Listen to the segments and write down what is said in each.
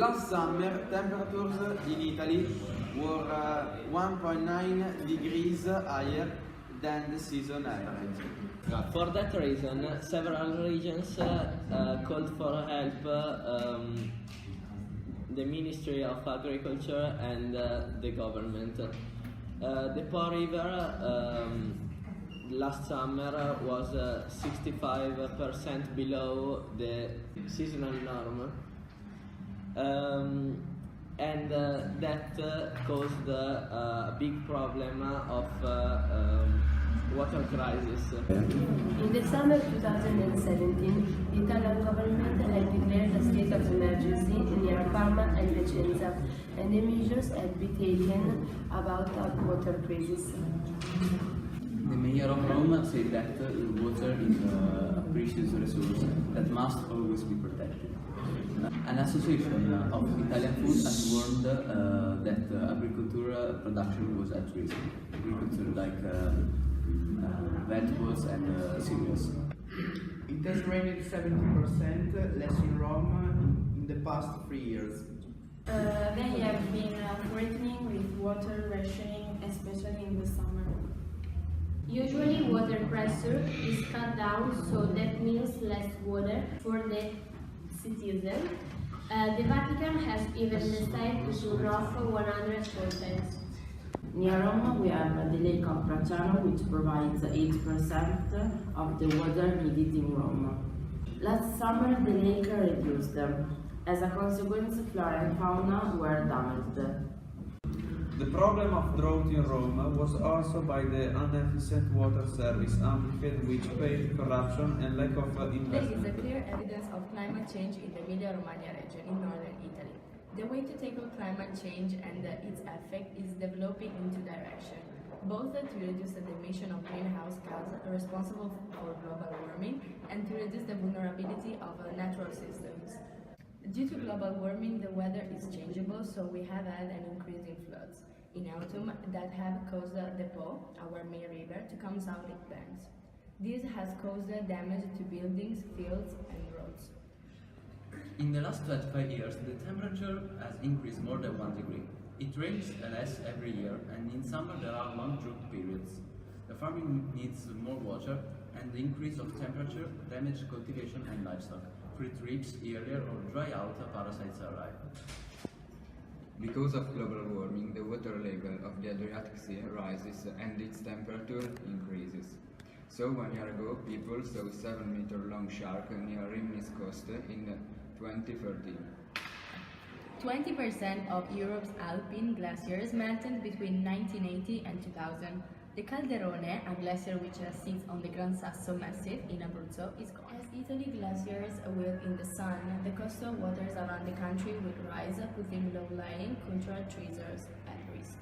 Last summer, temperatures in Italy were 1.9 degrees higher than the season average. For that reason, several regions called for help the Ministry of Agriculture and the government. The Po River last summer was 65% below the seasonal norm. And that caused a big problem of water crisis. In the summer 2017, the Italian government had declared a state of emergency near Parma and Vicenza, and the measures had been taken about a water crisis. The mayor of Rome said that water is a precious resource that must always be protected. An association of Italian food has warned that agricultural production was at risk. Agriculture like vegetables and cereals. It has rained 70% less in Rome in the past 3 years. They have been threatening with water rationing, especially in the summer. Usually water pressure is cut down, so that means less water for the citizens. The Vatican has even decided to turn off 100 fountains. Near Rome, we have the Lake of Bracciano, which provides 8% of the water needed in Rome. Last summer, the lake reduced. As a consequence, flora and fauna were damaged. The problem of drought in Rome was also by the inefficient water service, amplified which paid corruption and lack of investment. There is a clear evidence of climate change in the Emilia-Romagna region in northern Italy. The way to tackle climate change and its effect is developing in two directions, both to reduce the emission of greenhouse gases responsible for global warming and to reduce the vulnerability of natural systems. Due to global warming, the weather is changeable, so we have had an increase in floods in autumn that have caused the Po, our main river, to come south its banks. This has caused damage to buildings, fields, and roads. In the last 25 years, the temperature has increased more than 1 degree. It rains less every year, and in summer there are long drought periods. The farming needs more water, and the increase of temperature damages cultivation and livestock. Fruit reaps earlier or dry out, parasites arrive. Because of global warming, the water level of the Adriatic Sea rises and its temperature increases. So 1 year ago, people saw a 7-meter-long shark near Rimini's coast in 2013. 20% of Europe's alpine glaciers melted between 1980 and 2000. The Calderone, a glacier which sits on the Gran Sasso Massif in Abruzzo, is gone. As Italy glaciers wilt in the sun, the coastal waters around the country will rise, putting low-lying cultural treasures at risk.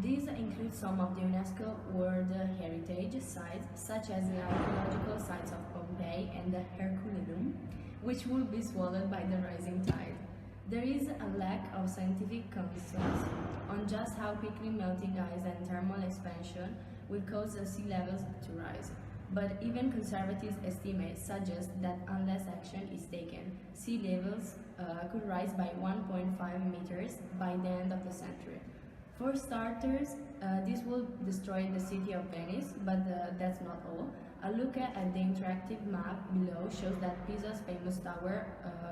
These include some of the UNESCO World Heritage Sites, such as the archaeological sites of Pompeii and the Herculaneum, which will be swallowed by the rising tide. There is a lack of scientific consensus on just how quickly melting ice and thermal expansion will cause the sea levels to rise. But even conservative estimates suggest that unless action is taken, sea levels could rise by 1.5 meters by the end of the century. For starters, this will destroy the city of Venice, but that's not all. A look at the interactive map below shows that Pisa's famous tower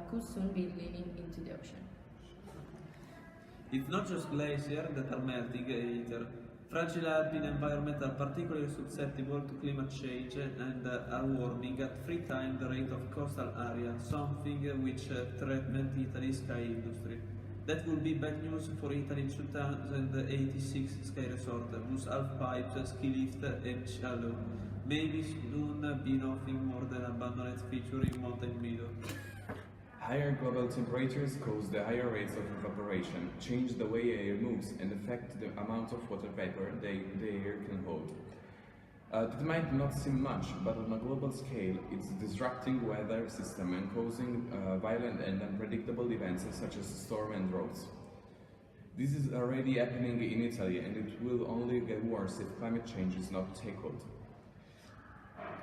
could soon be leaning into the ocean. It's not just glaciers that are melting either. Fragile alpine environments are particularly susceptible to climate change and are warming at 3 times the rate of coastal area, something which threatens Italy's sky industry. That would be bad news for Italy's 2086 ski resort, whose half pipes, ski lift and shallow maybe soon be nothing more than abandoned feature in mountain meadow. Higher global temperatures cause the higher rates of evaporation, change the way air moves, and affect the amount of water vapor the air can hold. That might not seem much, but on a global scale, it's disrupting weather system and causing violent and unpredictable events such as storm and droughts. This is already happening in Italy, and it will only get worse if climate change is not tackled.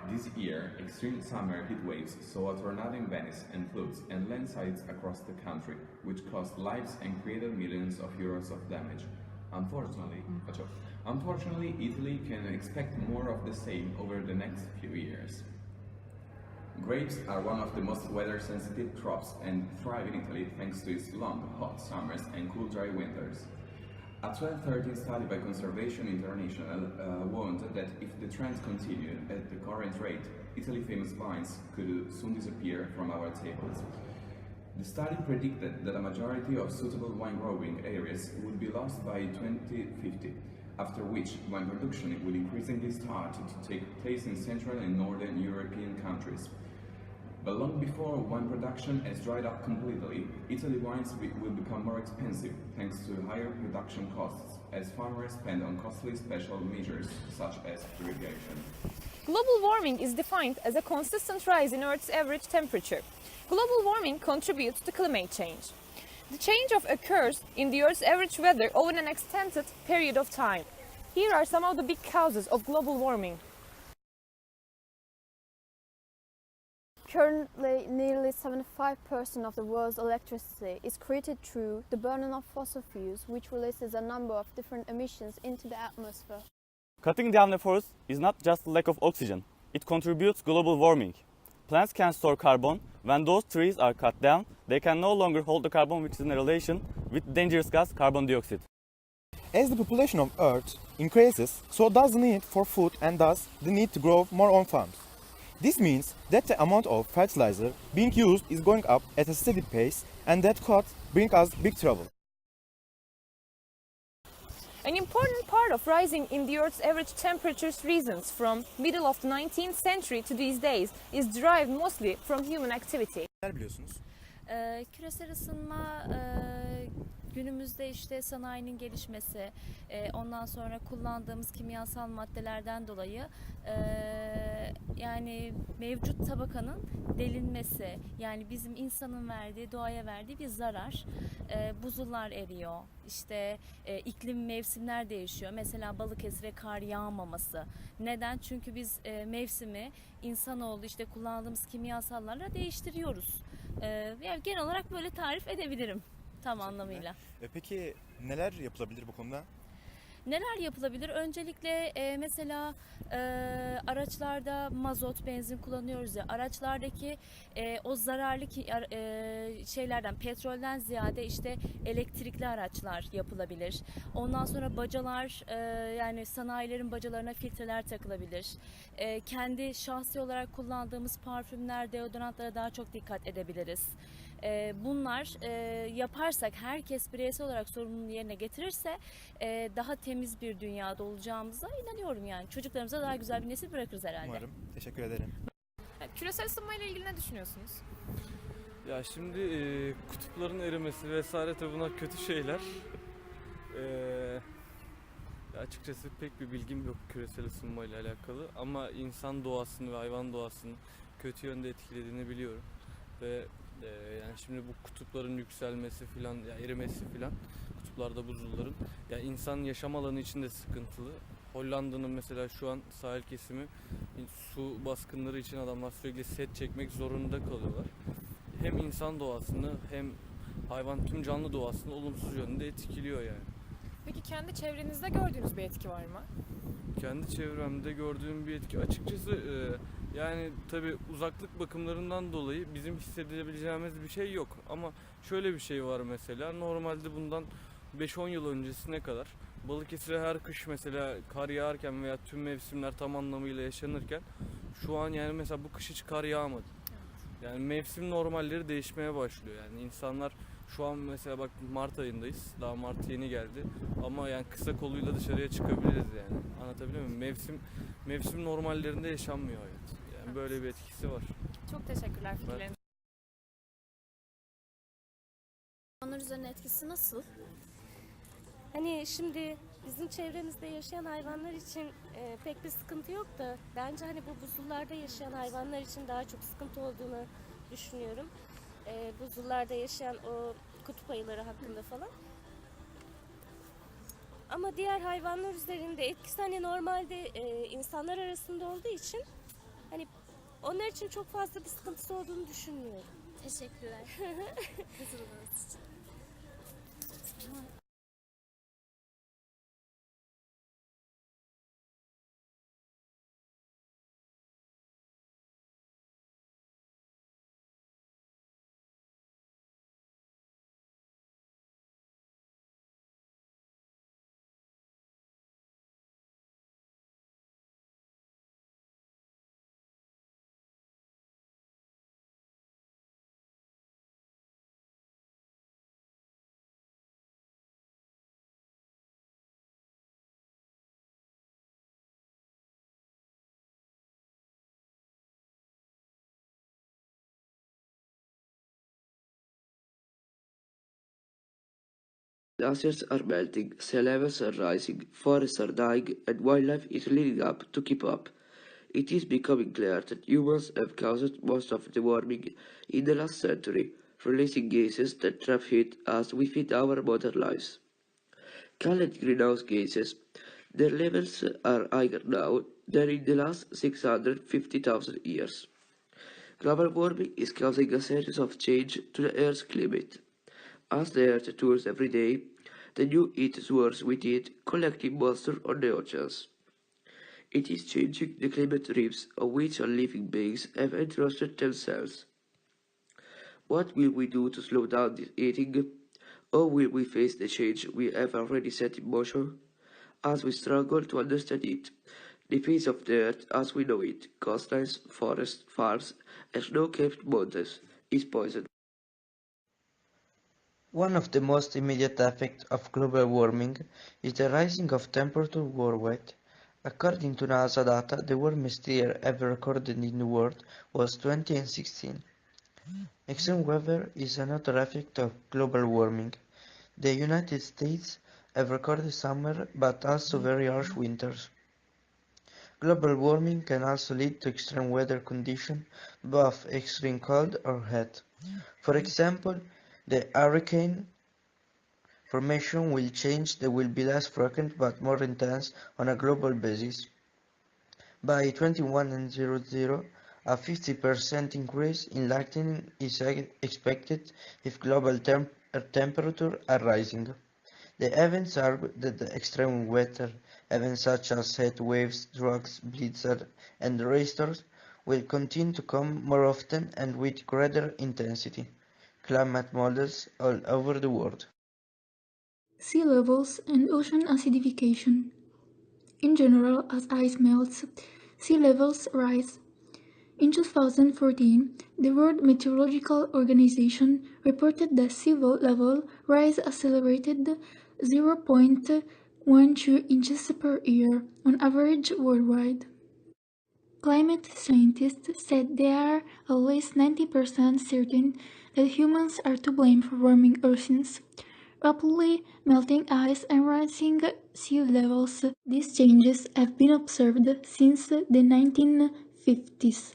This year, extreme summer heat waves saw a tornado in Venice and floods and landslides across the country, which cost lives and created millions of euros of damage. Unfortunately, Italy can expect more of the same over the next few years. Grapes are one of the most weather-sensitive crops and thrive in Italy thanks to its long, hot summers and cool, dry winters. A 2013 study by Conservation International warned that if the trend continued at the current rate, Italy's famous vines could soon disappear from our tables. The study predicted that a majority of suitable wine growing areas would be lost by 2050, after which wine production will increasingly start to take place in Central and Northern European countries. But long before wine production has dried up completely, Italy wines will become more expensive thanks to higher production costs as farmers spend on costly special measures such as irrigation. Global warming is defined as a consistent rise in Earth's average temperature. Global warming contributes to climate change. The change occurs in the Earth's average weather over an extended period of time. Here are some of the big causes of global warming. Currently, nearly 75% of the world's electricity is created through the burning of fossil fuels, which releases a number of different emissions into the atmosphere. Cutting down the forest is not just a lack of oxygen, it contributes global warming. Plants can store carbon. When those trees are cut down, they can no longer hold the carbon which is in a relation with dangerous gas carbon dioxide. As the population of Earth increases, so does the need for food and thus the need to grow more on farms. This means that the amount of fertilizer being used is going up at a steady pace, and that could bring us big trouble. An important part of rising in the Earth's average temperature's reasons from middle of the 19th century to these days is derived mostly from human activity. Neler biliyorsunuz? Küresel ısınma günümüzde işte sanayinin gelişmesi, ondan sonra kullandığımız kimyasal maddelerden dolayı yani mevcut tabakanın delinmesi, yani bizim insanın verdiği, doğaya verdiği bir zarar. Buzullar eriyor, işte iklim, mevsimler değişiyor. Mesela Balıkesir'e kar yağmaması. Neden? Çünkü biz mevsimi insanoğlu işte kullandığımız kimyasallarla değiştiriyoruz. Yani genel olarak böyle tarif edebilirim tam anlamıyla. Peki neler yapılabilir bu konuda? Neler yapılabilir? Öncelikle mesela araçlarda mazot, benzin kullanıyoruz ya, araçlardaki o zararlı şeylerden, petrolden ziyade işte elektrikli araçlar yapılabilir. Ondan sonra bacalar, yani sanayilerin bacalarına filtreler takılabilir. Kendi şahsi olarak kullandığımız parfümler, deodorantlara daha çok dikkat edebiliriz. Bunlar yaparsak, herkes bireysel olarak sorumluluğunu yerine getirirse daha temiz bir dünyada olacağımıza inanıyorum yani. Çocuklarımıza daha güzel bir nesil bırakırız herhalde. Umarım. Teşekkür ederim. Küresel ısınma ile ilgili ne düşünüyorsunuz? Ya şimdi kutupların erimesi vesaire tabii bunlar kötü şeyler. Açıkçası pek bir bilgim yok küresel ısınma ile alakalı ama insan doğasını ve hayvan doğasını kötü yönde etkilediğini biliyorum. Ve yani şimdi bu kutupların yükselmesi filan, ya erimesi filan, kutuplarda buzulların, ya insan yaşam alanı için de sıkıntılı. Hollanda'nın mesela şu an sahil kesimi su baskınları için adamlar sürekli set çekmek zorunda kalıyorlar. Hem insan doğasını hem hayvan, tüm canlı doğasını olumsuz yönde etkiliyor yani. Peki kendi çevrenizde gördüğünüz bir etki var mı? Kendi çevremde gördüğüm bir etki açıkçası yani tabii uzaklık bakımlarından dolayı bizim hissedebileceğimiz bir şey yok. Ama şöyle bir şey var mesela, normalde bundan 5-10 yıl öncesine kadar Balıkesir'e her kış mesela kar yağarken veya tüm mevsimler tam anlamıyla yaşanırken şu an yani mesela bu kış hiç kar yağmadı. Yani mevsim normalleri değişmeye başlıyor. Yani insanlar şu an mesela bak Mart ayındayız. Daha Mart yeni geldi. Ama yani kısa koluyla dışarıya çıkabiliriz yani. Anlatabiliyor muyum? Mevsim normallerinde yaşanmıyor hayat. Yani böyle bir etkisi var. Çok teşekkürler fikirleriniz. Hayvanlar üzerine etkisi nasıl? Hani şimdi bizim çevremizde yaşayan hayvanlar için pek bir sıkıntı yok da bence hani bu buzullarda yaşayan hayvanlar için daha çok sıkıntı olduğunu düşünüyorum. Buzullarda yaşayan o kutup ayıları hakkında falan. Ama diğer hayvanlar üzerinde etkisi hani normalde insanlar arasında olduğu için hani Onlar için çok fazla bir sıkıntısı olduğunu düşünmüyorum. Teşekkürler. Katılımınız için. Glaciers are melting, sea levels are rising, forests are dying, and wildlife is leading up to keep up. It is becoming clear that humans have caused most of the warming in the last century, releasing gases that trap heat as we feed our modern lives. Called greenhouse gases, their levels are higher now than in the last 650,000 years. Global warming is causing a series of changes to the Earth's climate. As the Earth tours every day, the new heat swirls with it, collecting moisture on the oceans. It is changing the climate reefs on which all living beings have entrusted themselves. What will we do to slow down this heating? Or will we face the change we have already set in motion? As we struggle to understand it, the face of the earth as we know it, coastlines, forests, farms, and snow-capped mountains, is poisoned. One of the most immediate effects of global warming is the rising of temperature worldwide. According to NASA data, the warmest year ever recorded in the world was 2016. Extreme weather is another effect of global warming. The United States have recorded summer but also very harsh winters. Global warming can also lead to extreme weather conditions, both extreme cold or hot. For example, the hurricane formation will change. They will be less frequent but more intense on a global basis. By 2100, a 50% increase in lightning is expected if global temperatures are rising. The events argue that the extreme weather events such as heat waves, droughts, blizzards, and rainstorms will continue to come more often and with greater intensity. Climate models all over the world. Sea levels and ocean acidification. In general, as ice melts, sea levels rise. In 2014, the World Meteorological Organization reported that sea level rise accelerated 0.12 inches per year on average worldwide. Climate scientists said they are at least 90% certain that humans are to blame for warming oceans, rapidly melting ice and rising sea levels. These changes have been observed since the 1950s.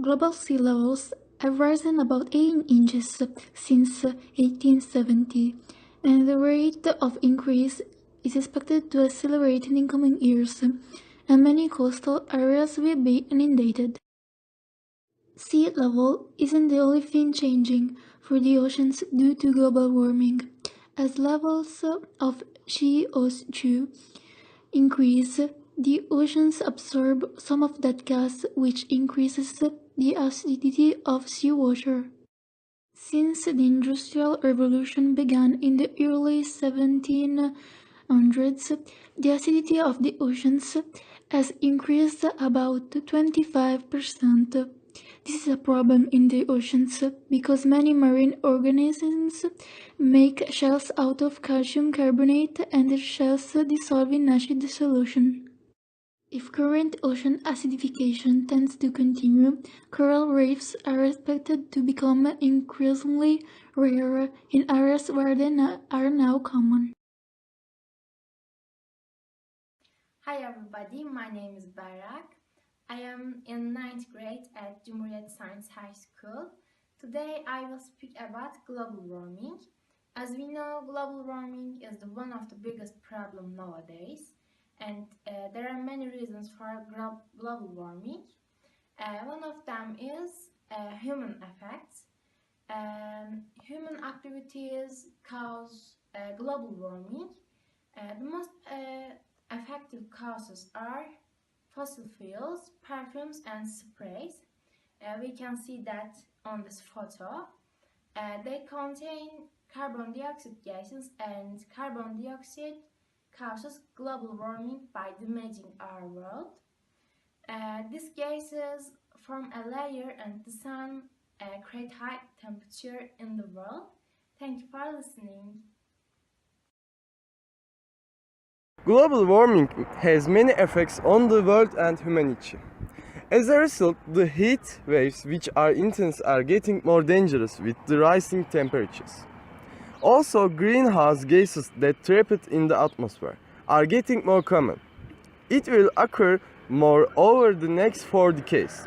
Global sea levels have risen about 8 inches since 1870, and the rate of increase is expected to accelerate in coming years, and many coastal areas will be inundated. Sea level isn't the only thing changing for the oceans due to global warming. As levels of CO2 increase, the oceans absorb some of that gas, which increases the acidity of seawater. Since the Industrial Revolution began in the early 1700s, the acidity of the oceans has increased about 25%. This is a problem in the oceans because many marine organisms make shells out of calcium carbonate and their shells dissolve in acid solution. If current ocean acidification tends to continue, coral reefs are expected to become increasingly rare in areas where they are now common. Hi everybody, my name is Barak. I am in 9th grade at Cumhuriyet Science High School. Today I will speak about global warming. As we know, global warming is one of the biggest problems nowadays, and there are many reasons for global warming. One of them is human effects. Human activities cause global warming. The most effective causes are fossil fuels, perfumes and sprays. We can see that on this photo. They contain carbon dioxide gases, and carbon dioxide causes global warming by damaging our world. These gases form a layer and the sun create high temperature in the world. Thank you for listening. Global warming has many effects on the world and humanity. As a result, the heat waves which are intense are getting more dangerous with the rising temperatures. Also, greenhouse gases that trapped in the atmosphere are getting more common. It will occur more over the next 4 decades.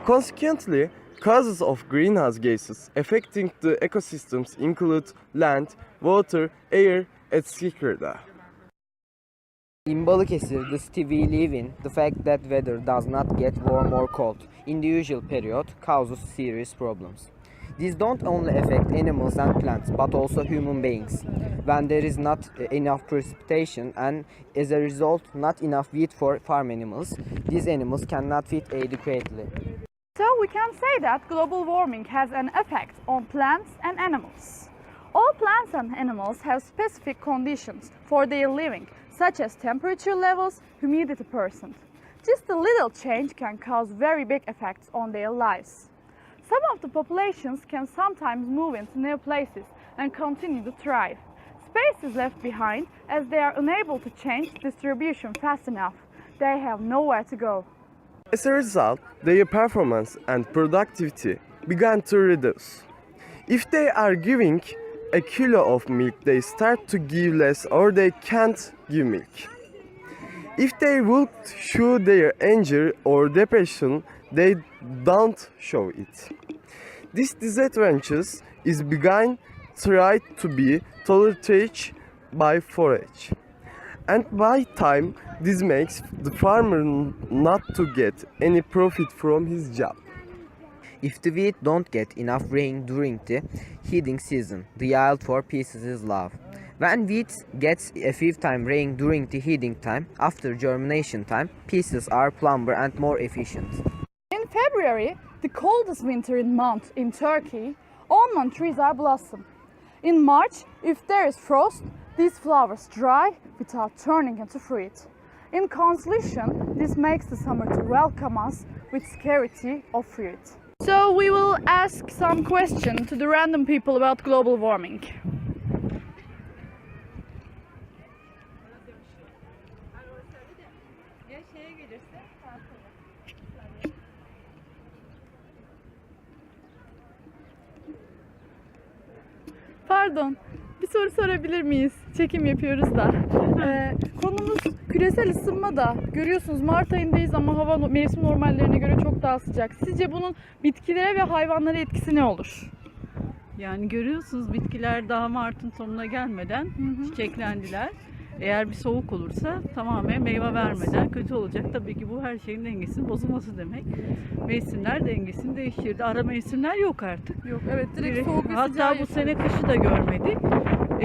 Consequently, causes of greenhouse gases affecting the ecosystems include land, water, air, etc. In Balıkesir, the city we live in, the fact that weather does not get warm or cold in the usual period causes serious problems. These don't only affect animals and plants, but also human beings. When there is not enough precipitation and as a result not enough wheat for farm animals, these animals cannot feed adequately. So we can say that global warming has an effect on plants and animals. All plants and animals have specific conditions for their living, such as temperature levels, humidity percent. Just a little change can cause very big effects on their lives. Some of the populations can sometimes move into new places and continue to thrive. Space is left behind as they are unable to change distribution fast enough. They have nowhere to go. As a result, their performance and productivity began to reduce. If they are giving a kilo of milk, they start to give less or they can't give milk. If they would show their anger or depression, they don't show it. This disadvantage is begun tried to be tolerated by forage. And by time, this makes the farmer not to get any profit from his job. If the wheat don't get enough rain during the heating season, the yield for pieces is low. When wheat gets a few times rain during the heating time, after germination time, pieces are plumper and more efficient. In February, the coldest winter month in Turkey, almond trees are blossom. In March, if there is frost, these flowers dry without turning into fruit. In conclusion, this makes the summer to welcome us with scarcity of fruit. So we will ask some questions to the random people about global warming. Pardon, bir soru sorabilir miyiz? Çekim yapıyoruz da. Konumuz küresel ısınma da. Görüyorsunuz Mart ayındayız ama hava mevsim normallerine göre çok daha sıcak. Sizce bunun bitkilere ve hayvanlara etkisi ne olur? Yani görüyorsunuz bitkiler daha Mart'ın sonuna gelmeden çiçeklendiler. Eğer bir soğuk olursa tamamen meyve vermeden kötü olacak. Tabii ki bu her şeyin dengesinin bozulması demek. Mevsimler dengesini değiştirdi. Ara mevsimler yok artık. Yok, evet, direkt soğuk ve Hatta sıcağı bu sene kışı da görmedik.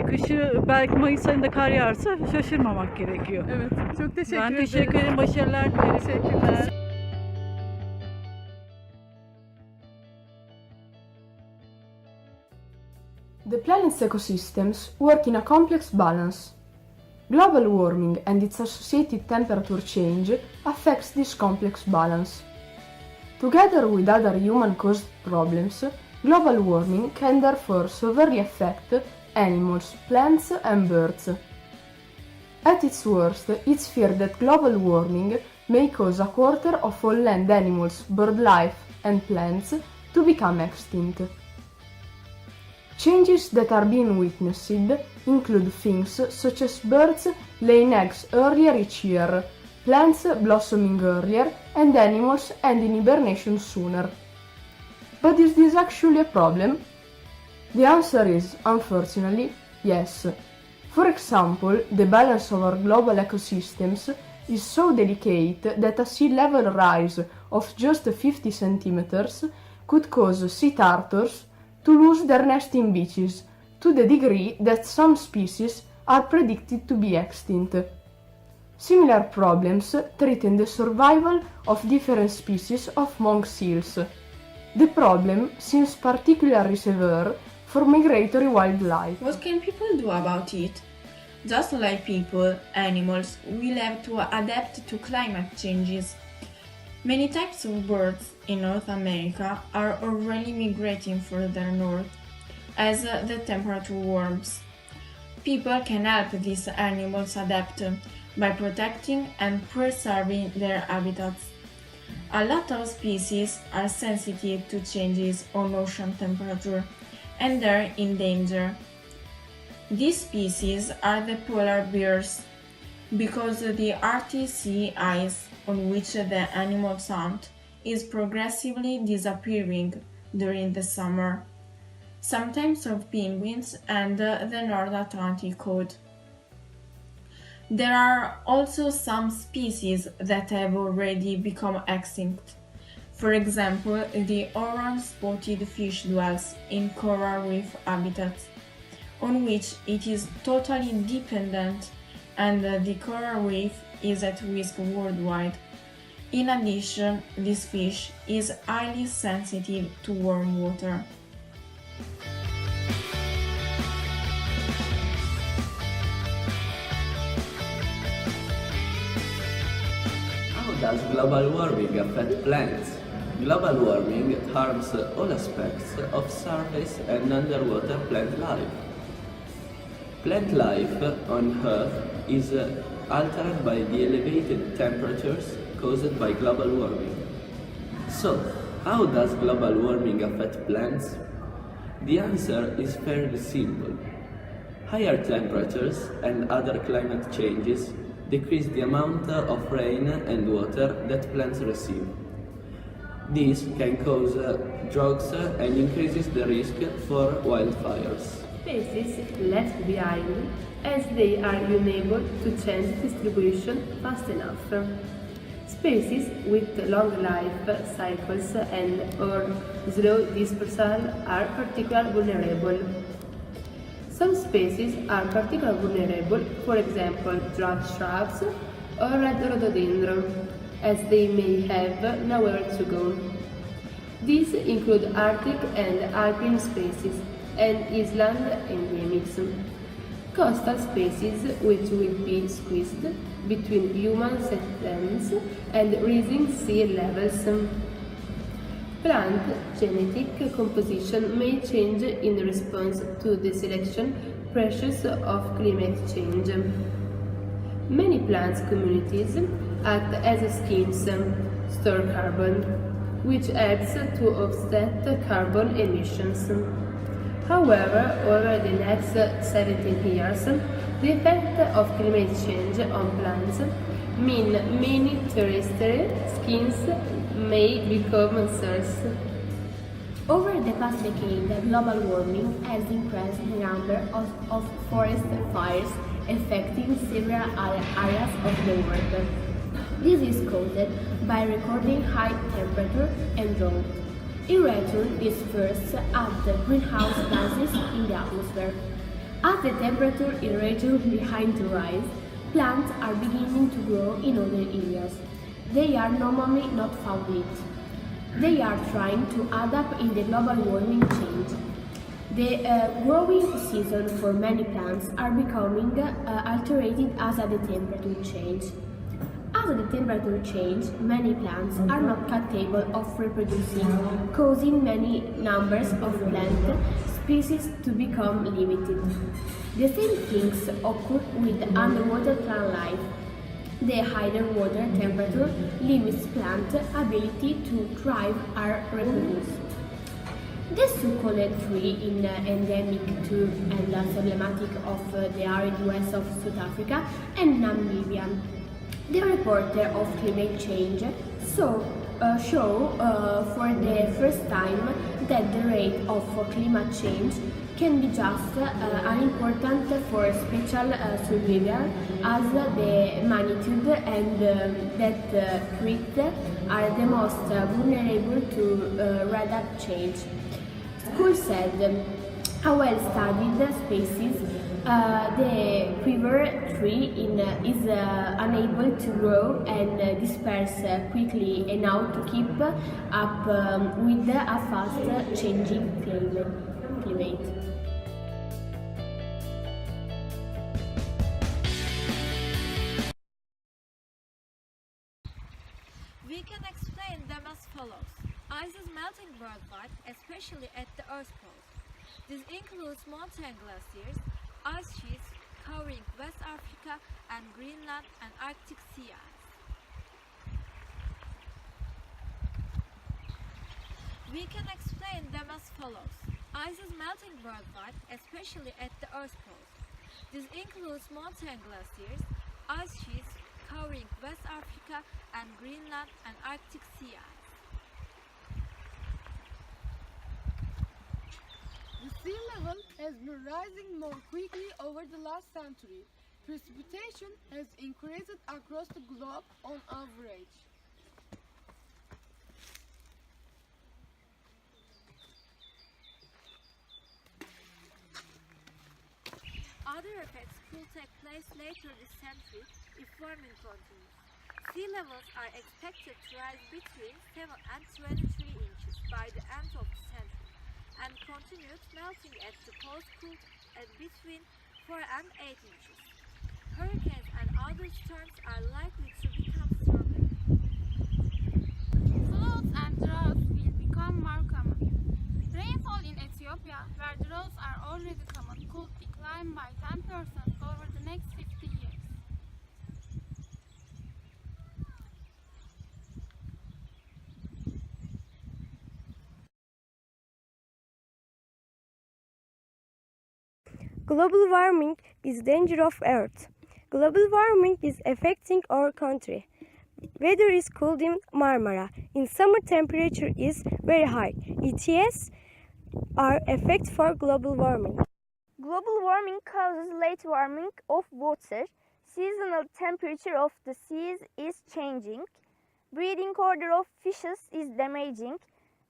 Kışı belki Mayıs ayında kar yağarsa şaşırmamak gerekiyor. Evet, çok teşekkür ederim. Ben teşekkür ederim. Başarılar dilerim. Teşekkürler. The planet's ecosystems work in a complex balance. Global warming and its associated temperature change affects this complex balance. Together with other human-caused problems, global warming can therefore severely affect animals, plants and birds. At its worst, it's feared that global warming may cause a quarter of all land animals, bird life and plants to become extinct. Changes that are being witnessed include things such as birds laying eggs earlier each year, plants blossoming earlier, and animals ending hibernation sooner. But is this actually a problem? The answer is, unfortunately, yes. For example, the balance of our global ecosystems is so delicate that a sea level rise of just 50 centimeters could cause sea turtles to lose their nesting beaches, to the degree that some species are predicted to be extinct. Similar problems threaten the survival of different species of monk seals. The problem seems particularly severe for migratory wildlife. What can people do about it? Just like people, animals will have to adapt to climate changes. Many types of birds in North America are already migrating further north as the temperature warms. People can help these animals adapt by protecting and preserving their habitats. A lot of species are sensitive to changes on ocean temperature and are in danger. These species are the polar bears, because the Arctic sea ice on which the animals hunt is progressively disappearing during the summer. Some types of penguins and the North Atlantic cod. There are also some species that have already become extinct. For example, the orange-spotted fish dwells in coral reef habitats, on which it is totally dependent, and the coral reef is at risk worldwide. In addition, this fish is highly sensitive to warm water. How does global warming affect plants? Global warming harms all aspects of surface and underwater plant life. Plant life on Earth is altered by the elevated temperatures caused by global warming. So, how does global warming affect plants? The answer is fairly simple. Higher temperatures and other climate changes decrease the amount of rain and water that plants receive. This can cause droughts and increases the risk for wildfires. Species left behind as they are unable to change distribution fast enough. Species with long life cycles and or slow dispersal are particularly vulnerable. Some species are particularly vulnerable, for example drought shrubs or red rhododendron, as they may have nowhere to go. These include Arctic and alpine species and island endemics. Coastal species which will be squeezed between human settlements and rising sea levels. Plant genetic composition may change in response to the selection pressures of climate change. Many plant communities act as schemes, store carbon, which helps to offset carbon emissions. However, over the next 17 years, the effect of climate change on plants mean many terrestrial schemes may become scarce. Over the past decade, global warming has increased the number of forest fires affecting several areas of the world. This is caused by recording high temperature and drought. In return, this first adds greenhouse gases in the atmosphere. As the temperature in regions behind to rise, plants are beginning to grow in other areas. They are normally not found yet. They are trying to adapt in the global warming change. The growing season for many plants are becoming altered as the temperature change. As the temperature changes, many plants are not capable of reproducing, causing many numbers of plant species to become limited. The same things occur with underwater plant life. The higher water temperature limits plant ability to thrive or reproduce. The so-called tree in endemic to and emblematic of the arid west of South Africa and Namibia. The reporter of climate change show for the first time that the rate of climate change can be just unimportant for spatial survival, as the magnitude and that threat are the most vulnerable to radar change. School said a well-studied species, the quiver tree is unable to grow and disperse quickly enough to keep up with a fast changing climate. We can explain them as follows. Ice is melting worldwide, especially at the Earth poles. This includes mountain glaciers, ice sheets covering West Africa and Greenland and Arctic sea ice. We can explain them as follows. Ice is melting worldwide, especially at the Earth poles. This includes mountain glaciers, ice sheets covering West Africa and Greenland and Arctic sea ice. The sea level has been rising more quickly over the last century. Precipitation has increased across the globe on average. Other effects could take place later this century if warming continues. Sea levels are expected to rise between 7 and 23 inches by the end of the century, and continued melting at the poles could at between 4 and 8 inches. Hurricanes and other storms are likely to become stronger. Floods and droughts will become more common. Rainfall in Ethiopia, where droughts are already common, could decline by 10% over the next 50 years. Global warming is danger of Earth. Global warming is affecting our country. Weather is cold in Marmara. In summer temperature is very high. ETS are effect for global warming. Global warming causes late warming of water. Seasonal temperature of the seas is changing. Breeding order of fishes is damaging.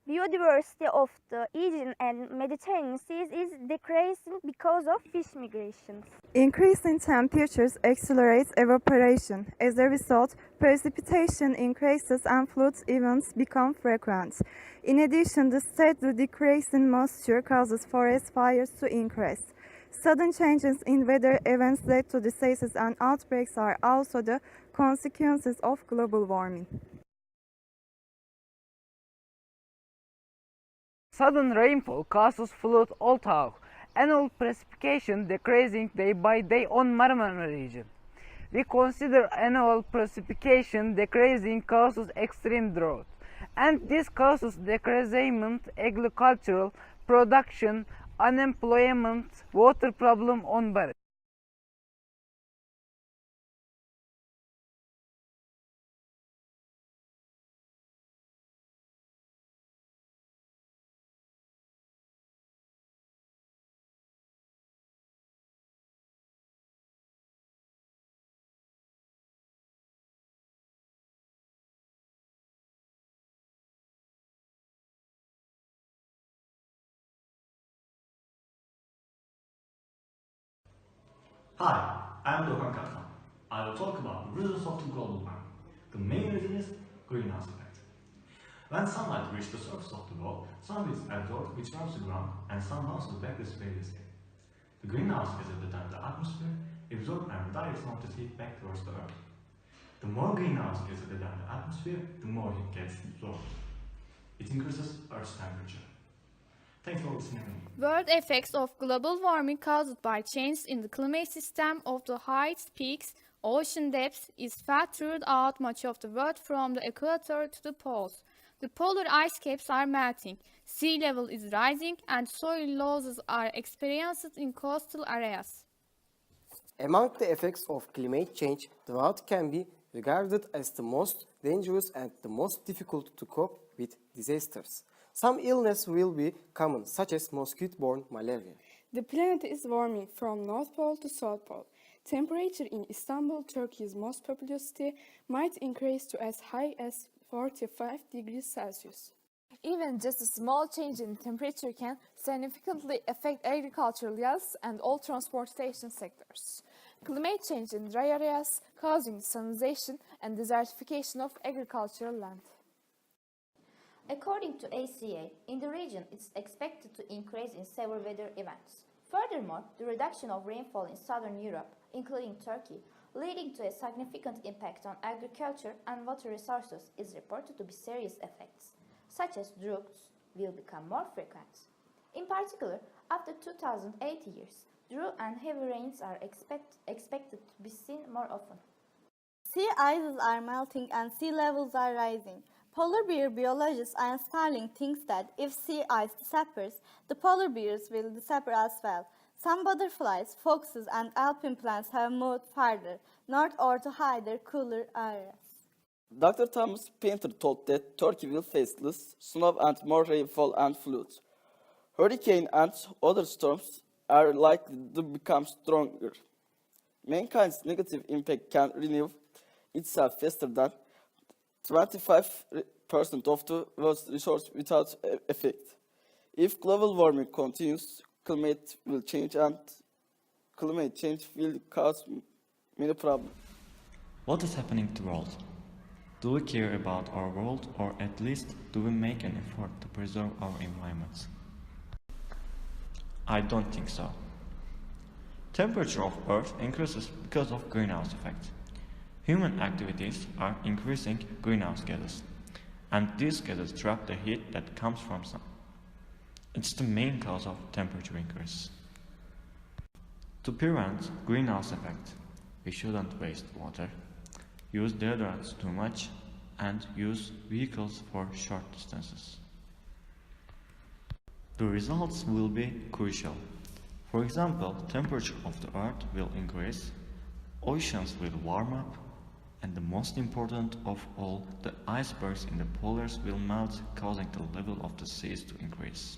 Biodiversity of the Aegean and Mediterranean seas is decreasing because of fish migrations. Increasing temperatures accelerates evaporation. As a result, precipitation increases and flood events become frequent. In addition, the steadily decreasing moisture causes forest fires to increase. Sudden changes in weather events led to diseases and outbreaks are also the consequences of global warming. Sudden rainfall causes flood all through, annual precipitation decreasing day by day on Marmara region. We consider annual precipitation decreasing causes extreme drought, and this causes decreasement agricultural production, unemployment, water problem on barrel. Hi, I'm Dokan Kaptan. I will talk about the reasons of the global warming. The main reason is greenhouse effect. When sunlight reaches the surface of the world, some is absorbed which warms the ground and some bounces back this radius air. The greenhouse gases that enter the atmosphere absorb and redirect some of this heat back towards the earth. The more greenhouse gases that enter the atmosphere, the more heat gets absorbed. It increases Earth's temperature. Thanks for listening. World effects of global warming caused by changes in the climate system of the heights, peaks, ocean depths is felt throughout much of the world from the equator to the poles. The polar ice caps are melting, sea level is rising, and soil losses are experienced in coastal areas. Among the effects of climate change, drought can be regarded as the most dangerous and the most difficult to cope with disasters. Some illness will be common, such as mosquito-borne malaria. The planet is warming from North Pole to South Pole. Temperature in Istanbul, Turkey's most populous city, might increase to as high as 45 degrees Celsius. Even just a small change in temperature can significantly affect agricultural yields and all transportation sectors. Climate change in dry areas causing desalination and desertification of agricultural land. According to ACA, in the region it's expected to increase in severe weather events. Furthermore, the reduction of rainfall in southern Europe, including Turkey, leading to a significant impact on agriculture and water resources is reported to be serious effects, such as droughts, will become more frequent. In particular, after 2080 years, drought and heavy rains are expected to be seen more often. Sea ices are melting and sea levels are rising. Polar bear biologist Ian Starling thinks that if sea ice disappears, the polar bears will disappear as well. Some butterflies, foxes, and alpine plants have moved farther north or to higher, cooler areas. Dr. Thomas Painter told that Turkey will face less snow and more rainfall and floods. Hurricane and other storms are likely to become stronger. Mankind's negative impact can renew itself faster than 25% of the world's resources without effect. If global warming continues, climate change will cause many problems. What is happening to the world? Do we care about our world, or at least do we make an effort to preserve our environment? I don't think so. Temperature of Earth increases because of greenhouse effect. Human activities are increasing greenhouse gases, and these gases trap the heat that comes from sun. It's the main cause of temperature increase. To prevent greenhouse effect, we shouldn't waste water, use deodorants too much, and use vehicles for short distances. The results will be crucial. For example, temperature of the Earth will increase, oceans will warm up, and the most important of all, the icebergs in the polars will melt, causing the level of the seas to increase.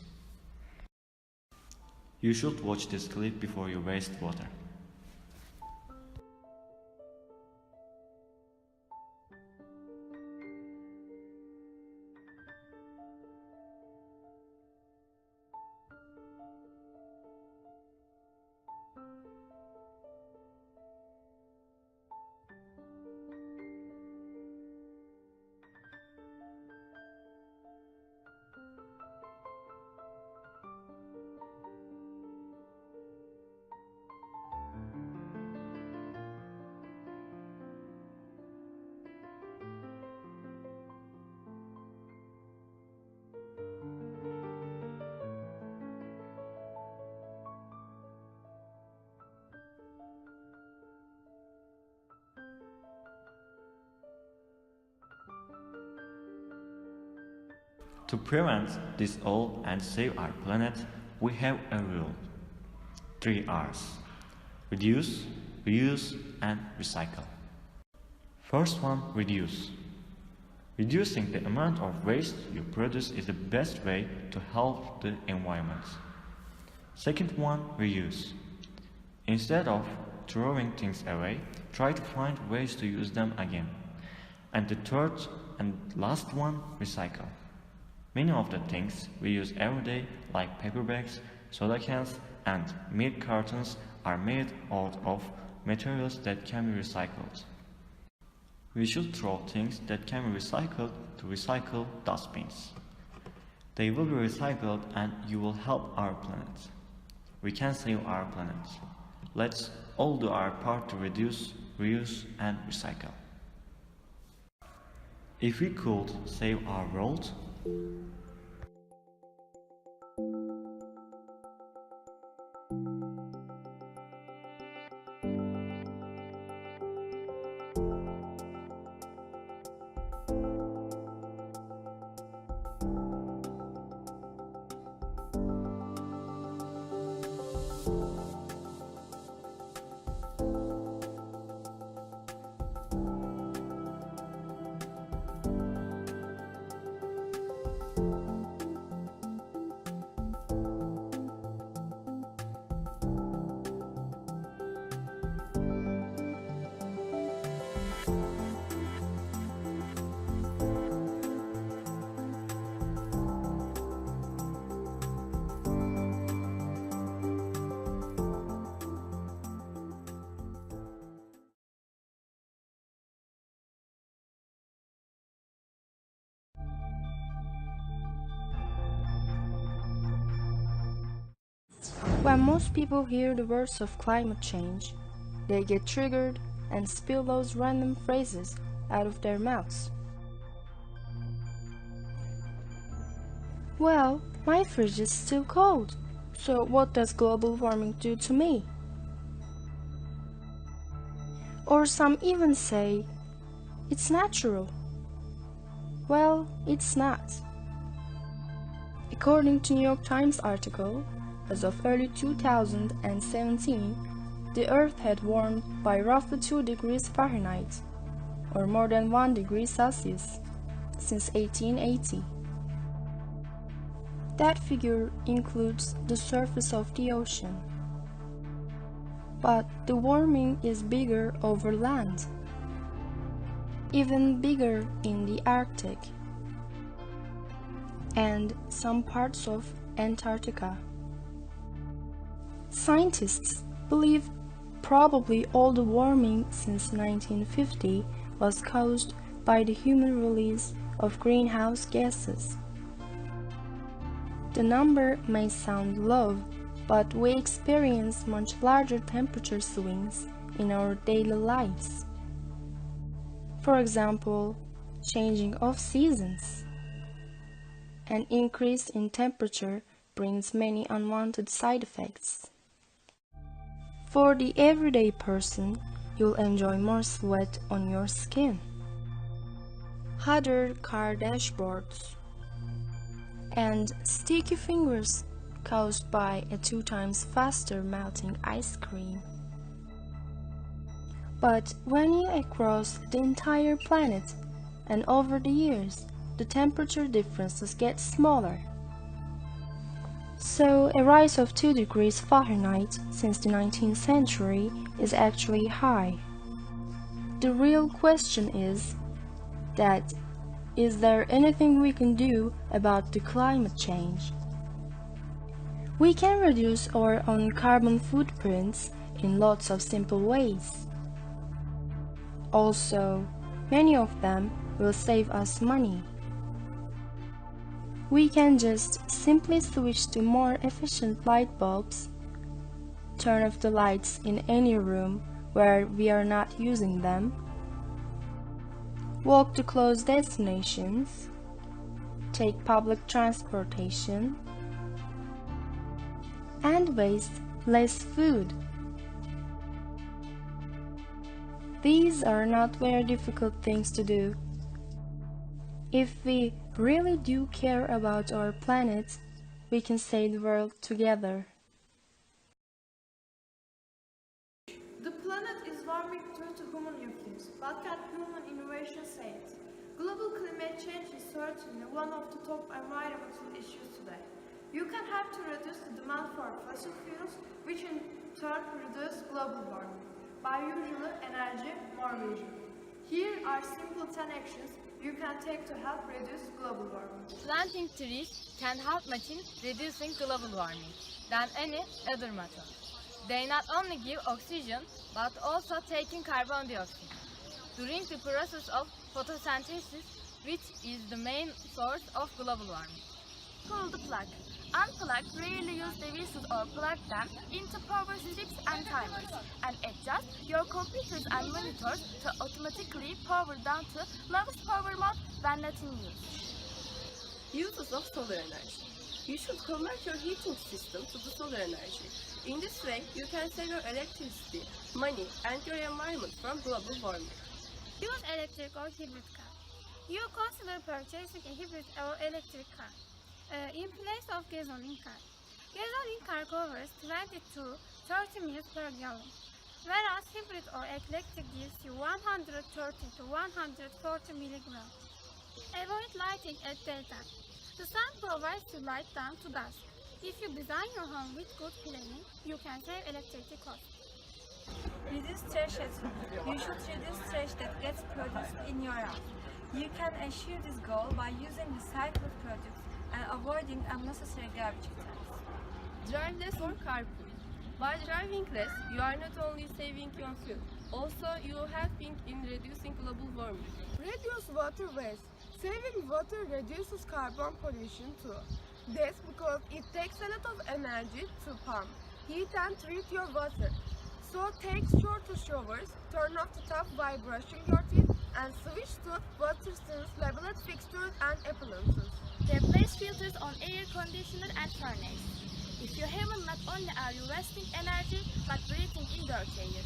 You should watch this clip before you waste water. To prevent this all and save our planet, we have a rule. 3 R's. Reduce, reuse, and recycle. First one, reduce. Reducing the amount of waste you produce is the best way to help the environment. Second one, reuse. Instead of throwing things away, try to find ways to use them again. And the third and last one, recycle. Many of the things we use every day, like paper bags, soda cans, and milk cartons, are made out of materials that can be recycled. We should throw things that can be recycled to recycle dustbins. They will be recycled and you will help our planet. We can save our planet. Let's all do our part to reduce, reuse, and recycle. If we could save our world, When most people hear the words of climate change, they get triggered and spill those random phrases out of their mouths. Well, my fridge is still cold, so what does global warming do to me? Or some even say, it's natural. Well, it's not. According to New York Times article, as of early 2017, the Earth had warmed by roughly 2 degrees Fahrenheit, or more than 1 degree Celsius, since 1880. That figure includes the surface of the ocean. But the warming is bigger over land, even bigger in the Arctic, and some parts of Antarctica. Scientists believe probably all the warming since 1950 was caused by the human release of greenhouse gases. The number may sound low, but we experience much larger temperature swings in our daily lives. For example, changing of seasons. An increase in temperature brings many unwanted side effects. For the everyday person, you'll enjoy more sweat on your skin, hotter car dashboards, and sticky fingers caused by a 2 times faster melting ice cream. But when you across the entire planet and over the years, the temperature differences get smaller. So a rise of 2 degrees Fahrenheit since the 19th century is actually high. The real question is that is there anything we can do about the climate change? We can reduce our own carbon footprints in lots of simple ways. Also, many of them will save us money. We can just simply switch to more efficient light bulbs, turn off the lights in any room where we are not using them, walk to close destinations, take public transportation, and waste less food. These are not very difficult things to do. If we really do care about our planet, we can save the world together. The planet is warming due to human influence. What can human innovation save it? Global climate change is certainly one of the top environmental issues today. You can have to reduce the demand for fossil fuels, which in turn reduce global warming. By usually energy, more vision. Here are simple 10 actions you can take to help reduce global warming. Planting trees can help much in reducing global warming than any other method. They not only give oxygen, but also take in carbon dioxide during the process of photosynthesis, which is the main source of global warming. Pull the plug. Unplug rarely used devices or plug them into power strips and timers, and adjust your computers and monitors to automatically power down to lowest power mode when not in use. Uses of solar energy. You should convert your heating system to the solar energy. In this way, you can save your electricity, money, and your environment from global warming. Use electric or hybrid car. You consider purchasing a hybrid or electric car in place of gasoline car. Gasoline car covers 20 to 30 miles per gallon, whereas hybrid or electric gives you 130 to 140 milligrams. Avoid lighting at daytime. The sun provides you light down to dusk. If you design your home with good planning, you can save electricity costs. Reduce trash at home. You should reduce trash that gets produced in your house. You can achieve this goal by using recycled products and avoiding unnecessary garbage tags. Drive less or carpool. By driving less, you are not only saving your fuel, also you are helping in reducing global warming. Reduce water waste. Saving water reduces carbon pollution too. That's because it takes a lot of energy to pump. heat and treat your water. So take shorter showers, turn off the tap while brushing your teeth, and switch to water since labeled fixtures and appliances. Replace filters on air conditioner and furnace. If you haven't, not only are you wasting energy, but breathing in dirty air.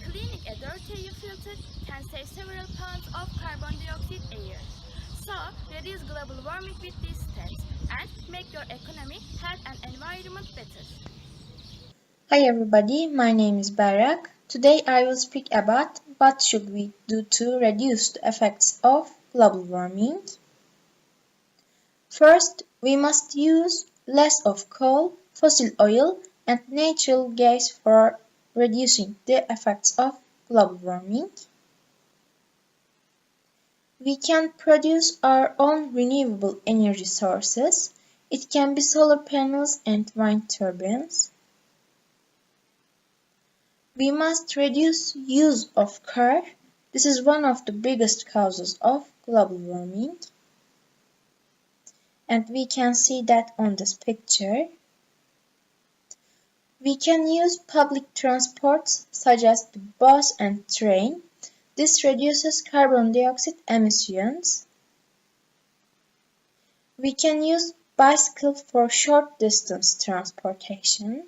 Cleaning a dirty air filter can save several pounds of carbon dioxide a year. So, reduce global warming with these steps and make your economy, health and environment better. Hi everybody, my name is Barak. Today I will speak about what should we do to reduce the effects of global warming. First, we must use less of coal, fossil oil and natural gas for reducing the effects of global warming. We can produce our own renewable energy sources. It can be solar panels and wind turbines. We must reduce use of car. This is one of the biggest causes of global warming. And we can see that on this picture. We can use public transports such as the bus and train. This reduces carbon dioxide emissions. We can use bicycle for short distance transportation.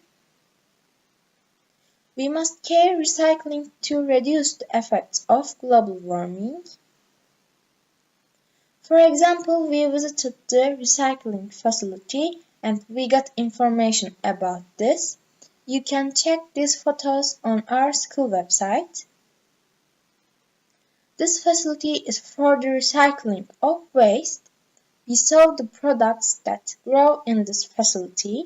We must care recycling to reduce the effects of global warming. For example, we visited the recycling facility and we got information about this. You can check these photos on our school website. This facility is for the recycling of waste. We saw the products that grow in this facility.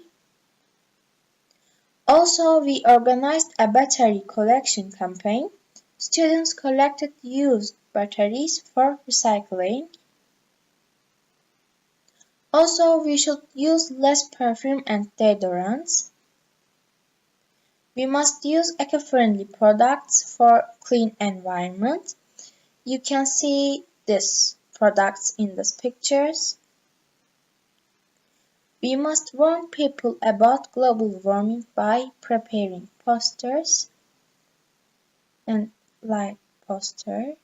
Also, we organized a battery collection campaign. Students collected used batteries for recycling. Also, we should use less perfume and deodorants. We must use eco-friendly products for clean environment. You can see these products in these pictures. We must warn people about global warming by preparing posters and like poster.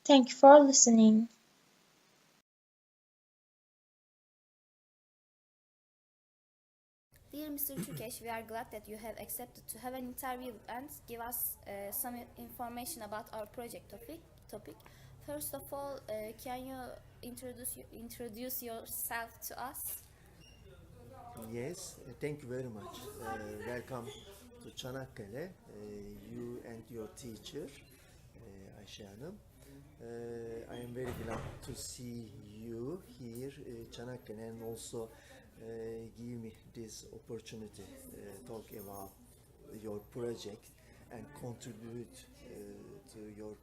Thank you for listening. Dear Mr. Türkeş, we are glad that you have accepted to have an interview and give us some information about our project topic. First of all, can you introduce yourself to us? Yes, thank you very much. Welcome to Çanakkale, you and your teacher, Ayşe Hanım. I am very glad to see you here, Çanakkale, and also give me this opportunity talk about your project and contribute to your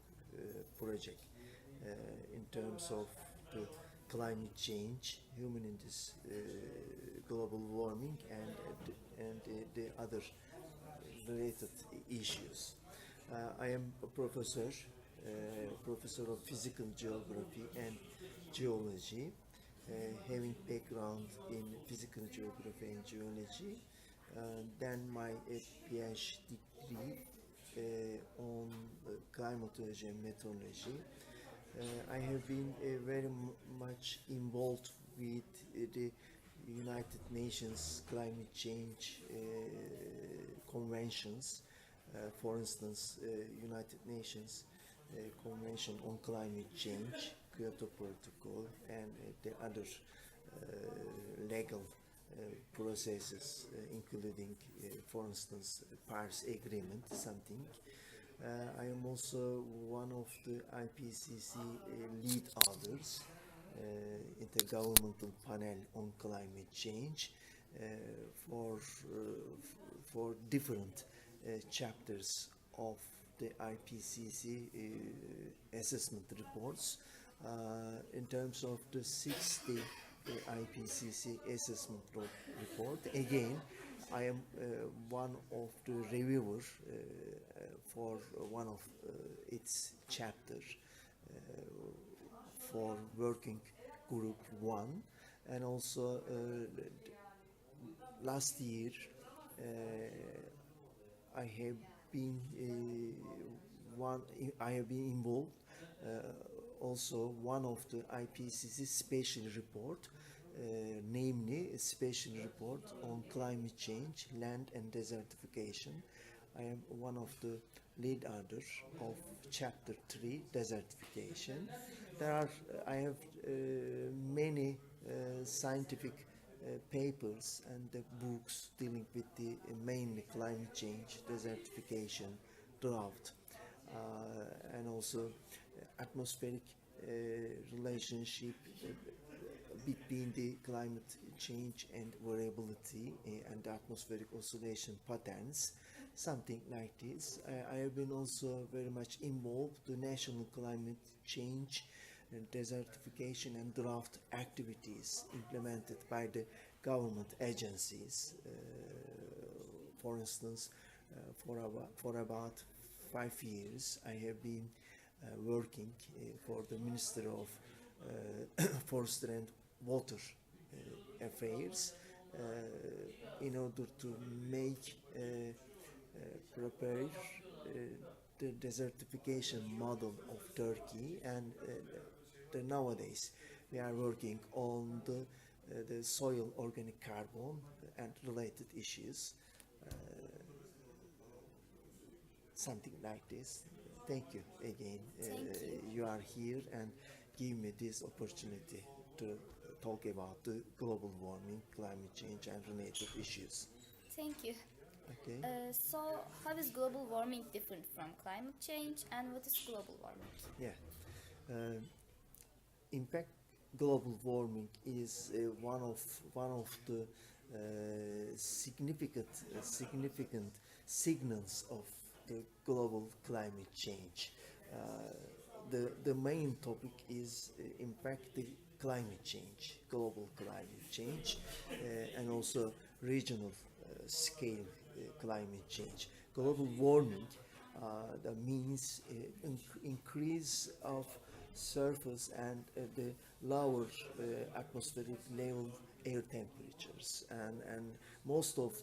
project in terms of the climate change, human in this global warming and the other related issues. I am a professor of physical geography and geology, having background in physical geography and geology. Then my PhD degree on climatology and meteorology. I have been very much involved with the United Nations climate change conventions. For instance, United Nations Convention on Climate Change, Kyoto Protocol, and the other legal processes, including, for instance, Paris Agreement, something. I am also one of the IPCC lead authors, Intergovernmental Panel on Climate Change, for different chapters of the IPCC assessment reports. In terms of the 60 IPCC assessment report, again, I am one of the reviewers for one of its chapter for working group 1, and also last year, I have been I have been involved. Also, one of the IPCC special report, namely a special report on climate change, land and desertification. I am one of the lead authors of Chapter 3, Desertification. I have many scientific papers and books dealing with the mainly climate change, desertification, drought, and also atmospheric relationship between the climate change and variability and atmospheric oscillation patterns, something like this. I have been also very much involved the national climate change and desertification and drought activities implemented by the government agencies. For instance, for about 5 years, I have been working for the Minister of Forestry and Water Affairs in order to make prepare the desertification model of Turkey, and nowadays we are working on the soil organic carbon and related issues, something like this. Thank you again. You are here and give me this opportunity to talk about the global warming, climate change and related issues. Thank you. Okay. So, how is global warming different from climate change, and what is global warming? Yeah. In fact, global warming is one of the significant signals of the global climate change. The main topic is, in fact, the climate change, global climate change, and also regional scale climate change. Global warming that means increase of surface and the lower atmospheric level air temperatures, and most of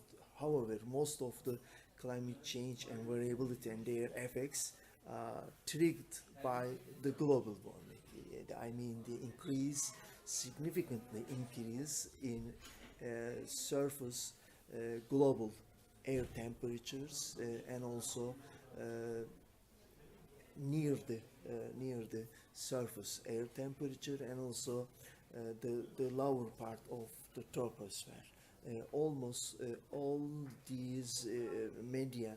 the climate change and variability and their effects triggered by the global warming. I mean the significantly increase in surface global air temperatures and also near the surface air temperature, and also the lower part of the troposphere. Almost all these media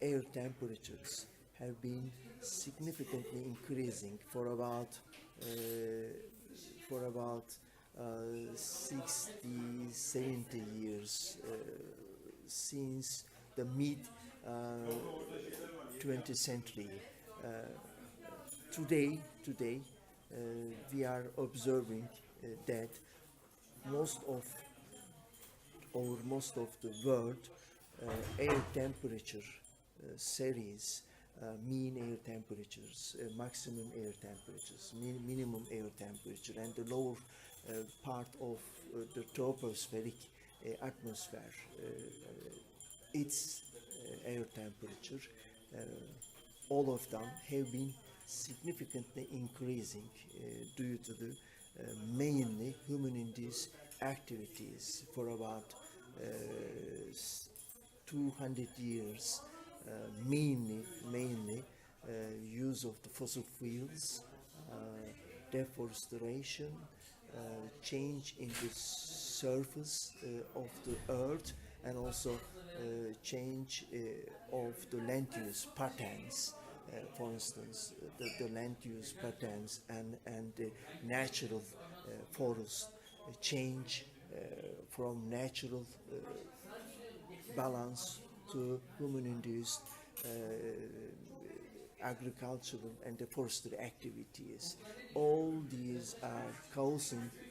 air temperatures have been significantly increasing for about 60-70 years since the mid 20th century. Today we are observing that most of the world air temperature series, mean air temperatures, maximum air temperatures, minimum air temperature, and the lower part of the tropospheric atmosphere, its air temperature, all of them have been significantly increasing due to the mainly human-induced activities for about 200 years, mainly use of the fossil fuels, deforestation, change in the surface of the earth, and also change of the land use patterns. For instance, the land use patterns and the natural forest change from natural balance to human-induced agricultural and the forestry activities. All these are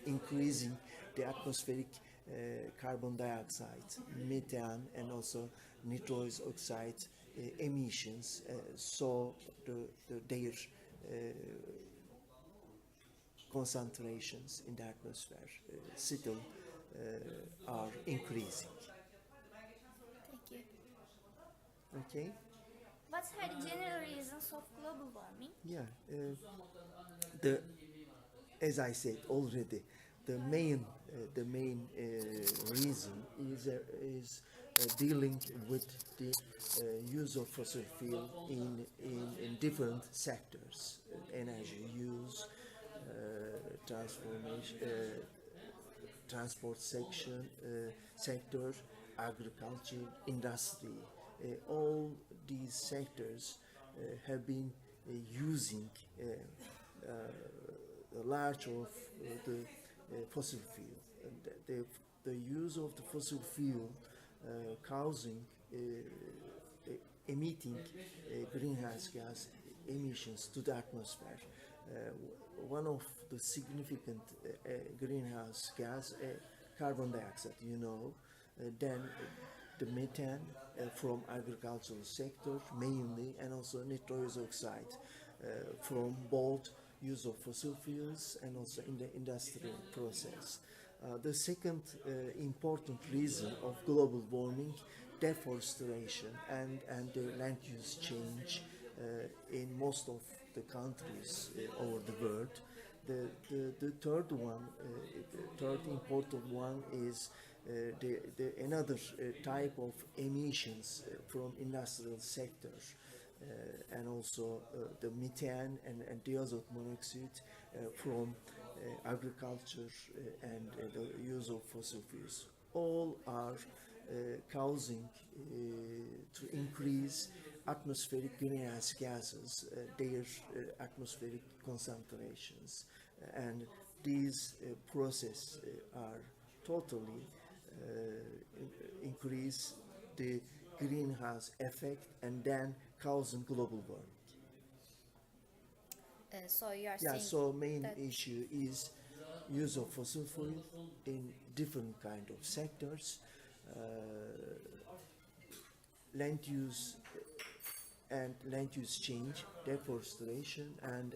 increasing the atmospheric carbon dioxide, methane, and also nitrous oxide emissions. So their concentrations in the atmosphere settle are increasing. Thank you. Okay? What are the general reasons of global warming? Yeah, as I said already, the main reason is dealing with the use of fossil fuel in different sectors: energy use, transformation, transport sector, agriculture, industry. All these sectors have been using a large of the fossil fuel. And the use of the fossil fuel causing emitting greenhouse gas emissions to the atmosphere. One of the significant greenhouse gas, carbon dioxide, then the methane from agricultural sector mainly, and also nitrous oxide from both use of fossil fuels and also in the industrial process. The second important reason of global warming, deforestation and the land use change in most of the countries over the world. The third one, the third important one is another type of emissions from industrial sector, and also the methane and diazote monoxide from agriculture and the use of fossil fuels. All are causing to increase atmospheric greenhouse gases, their atmospheric concentrations, and these processes are totally increase the greenhouse effect and then causing global warming. So you are Yeah, saying so main that issue is use of fossil fuel in different kind of sectors, land use and land use change, deforestation, and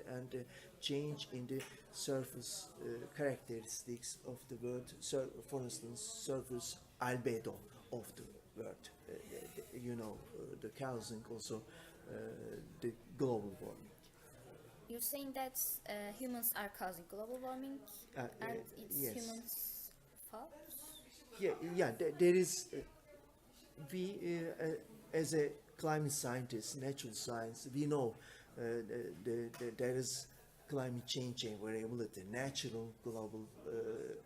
change in the surface characteristics of the world. So, for instance, surface albedo of the world. The causing also the global warming. you're saying that humans are causing global warming and it's Yes. humans' fault? Yeah. There is. We, as a climate scientist, natural science, we know there is climate change and variability, natural, global,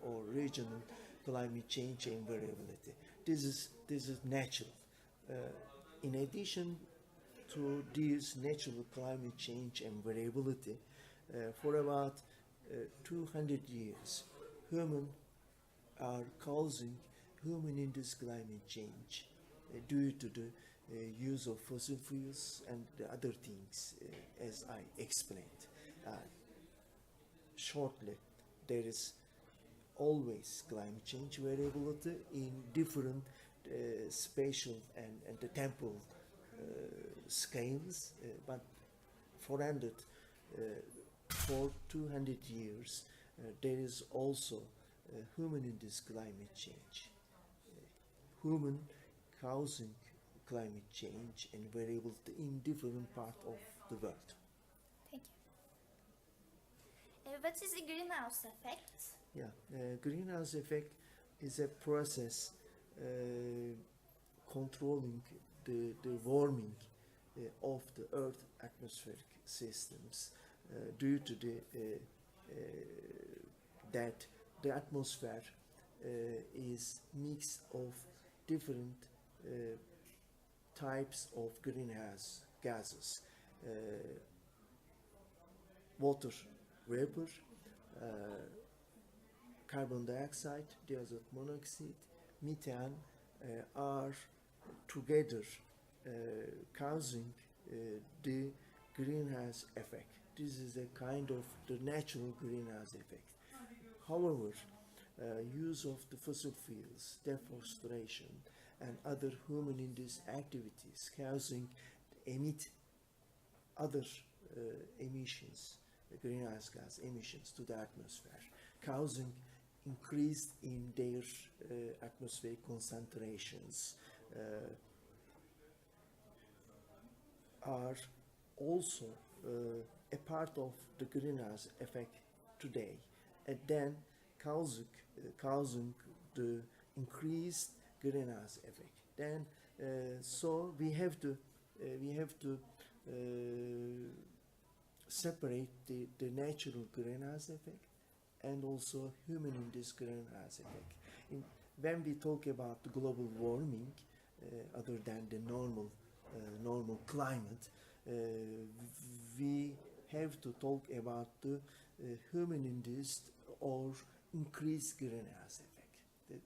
or regional climate change and variability. This is natural. In addition to this natural climate change and variability, for about 200 years, humans are causing human-induced climate change due to the use of fossil fuels and the other things, as I explained. Shortly, there is always climate change variability in different spatial and the temporal scales, but for 200 years, there is also human-induced climate change. Human causing climate change and variability in different parts of the world. Thank you. What is the greenhouse effect? Yeah, greenhouse effect is a process controlling the warming of the Earth atmospheric systems due to that the atmosphere is mix of different types of greenhouse gases: water vapor, carbon dioxide, diazote monoxide, methane are together causing the greenhouse effect. This is a kind of the natural greenhouse effect. However, use of the fossil fuels, deforestation, and other human-induced activities emit other emissions, greenhouse gas emissions to the atmosphere, causing increased in their atmospheric concentrations are also a part of the greenhouse effect today, and then causing the increased greenhouse effect. Then so we have to separate the natural greenhouse effect and also human-induced greenhouse effect. When we talk about the global warming, other than the normal climate, we have to talk about the human-induced or increased greenhouse effect.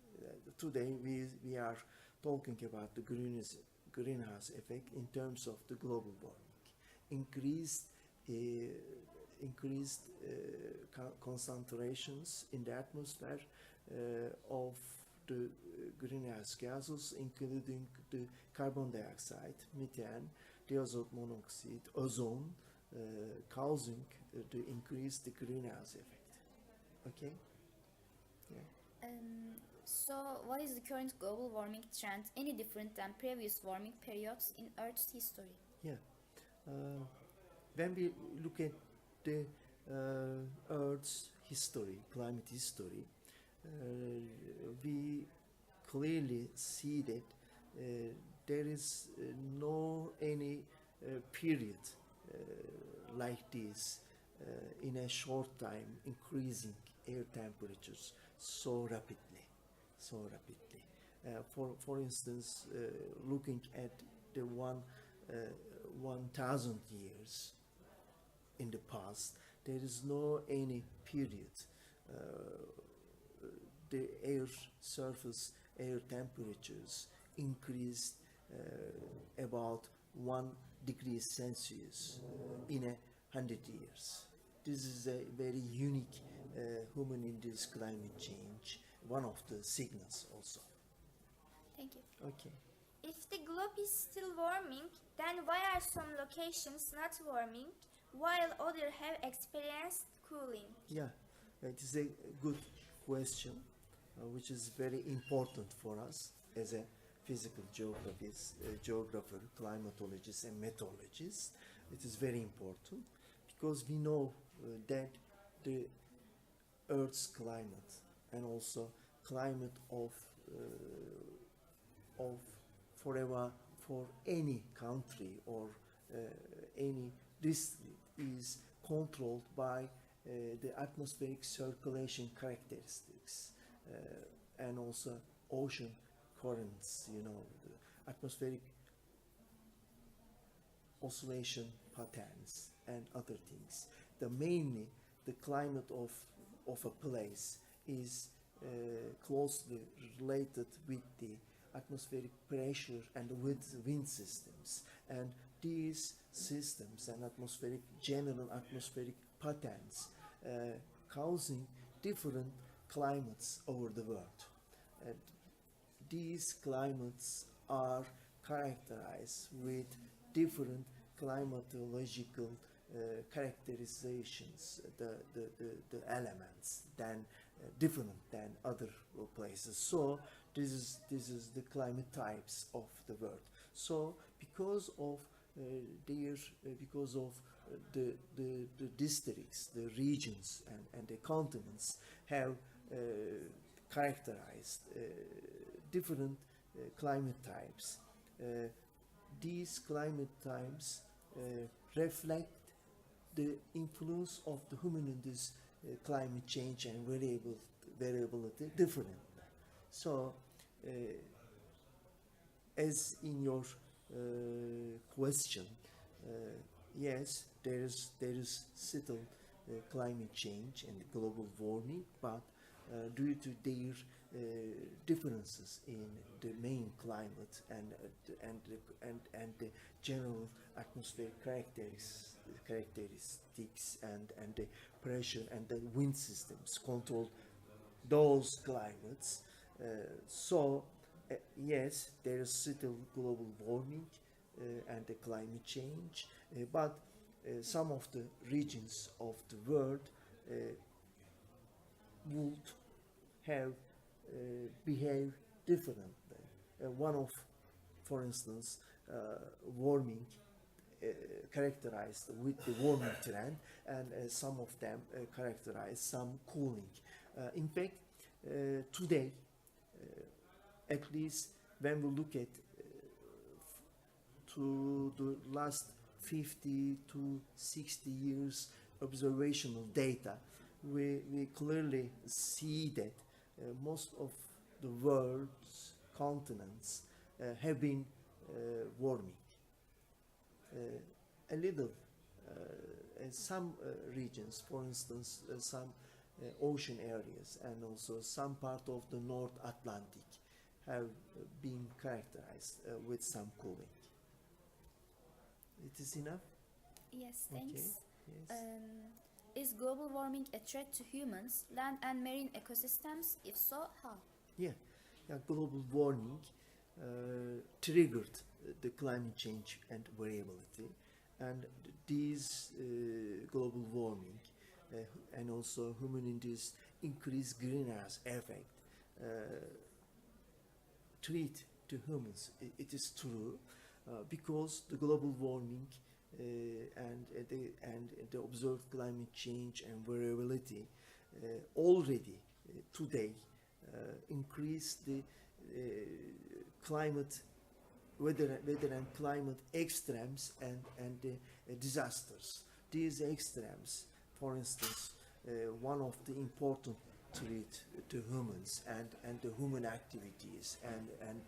Today we are talking about the greenhouse effect in terms of the global warming. Increased concentrations in the atmosphere of the greenhouse gases, including the carbon dioxide, methane, diazote monoxide, ozone, causing the increased greenhouse effect. Okay? Yeah. So, why is the current global warming trend any different than previous warming periods in Earth's history? Yeah. When we look at the Earth's history, climate history, we clearly see that there is no any period like this in a short time increasing air temperatures so rapidly. For instance, looking at the 1,000 years in the past, there is no any period the air temperatures increased about 1 degree Celsius in 100 years. This is a very unique human-induced climate change, one of the signals also. Thank you. Okay. If the globe is still warming, then why are some locations not warming while others have experienced cooling? Yeah, it is a good question, which is very important for us as a physical geographer, climatologist, and meteorologist. It is very important because we know that the Earth's climate and also climate of forever for any country or any district is controlled by the atmospheric circulation characteristics and also ocean currents, the atmospheric oscillation patterns and other things. Mainly the climate of a place is closely related with the atmospheric pressure and with wind systems, and these systems and general atmospheric patterns causing different climates over the world. These climates are characterized with different climatological characterizations, the elements different than other places. So this is the climate types of the world. So because of the districts, the regions, and the continents have characterized different climate types. These climate types reflect the influence of the human-induced climate change and variability differently. So, as in your question, yes, there is still climate change and global warming, but due to their differences in the main climate and the general atmospheric characteristics and the pressure and the wind systems control those climates. Yes, there is still global warming and the climate change, but some of the regions of the world would have behave differently. One of, for instance, warming characterized with the warming trend, and some of them characterize some cooling. In fact, today, at least when we look at to the last 50 to 60 years observational data, we clearly see that most of the world's continents have been warming. A little, some regions, for instance, some ocean areas and also some part of the North Atlantic have been characterized with some cooling. It is enough? Yes, Okay. thanks. Yes. Is global warming a threat to humans, land and marine ecosystems? If so, how? Yeah, global warming triggered the climate change and variability, and these global warming and also human-induced increased greenhouse effect threat to humans. It is true because the global warming and the observed climate change and variability already today increase the climate weather and climate extremes and disasters. These extremes, for instance, one of the important threat to humans and the human activities and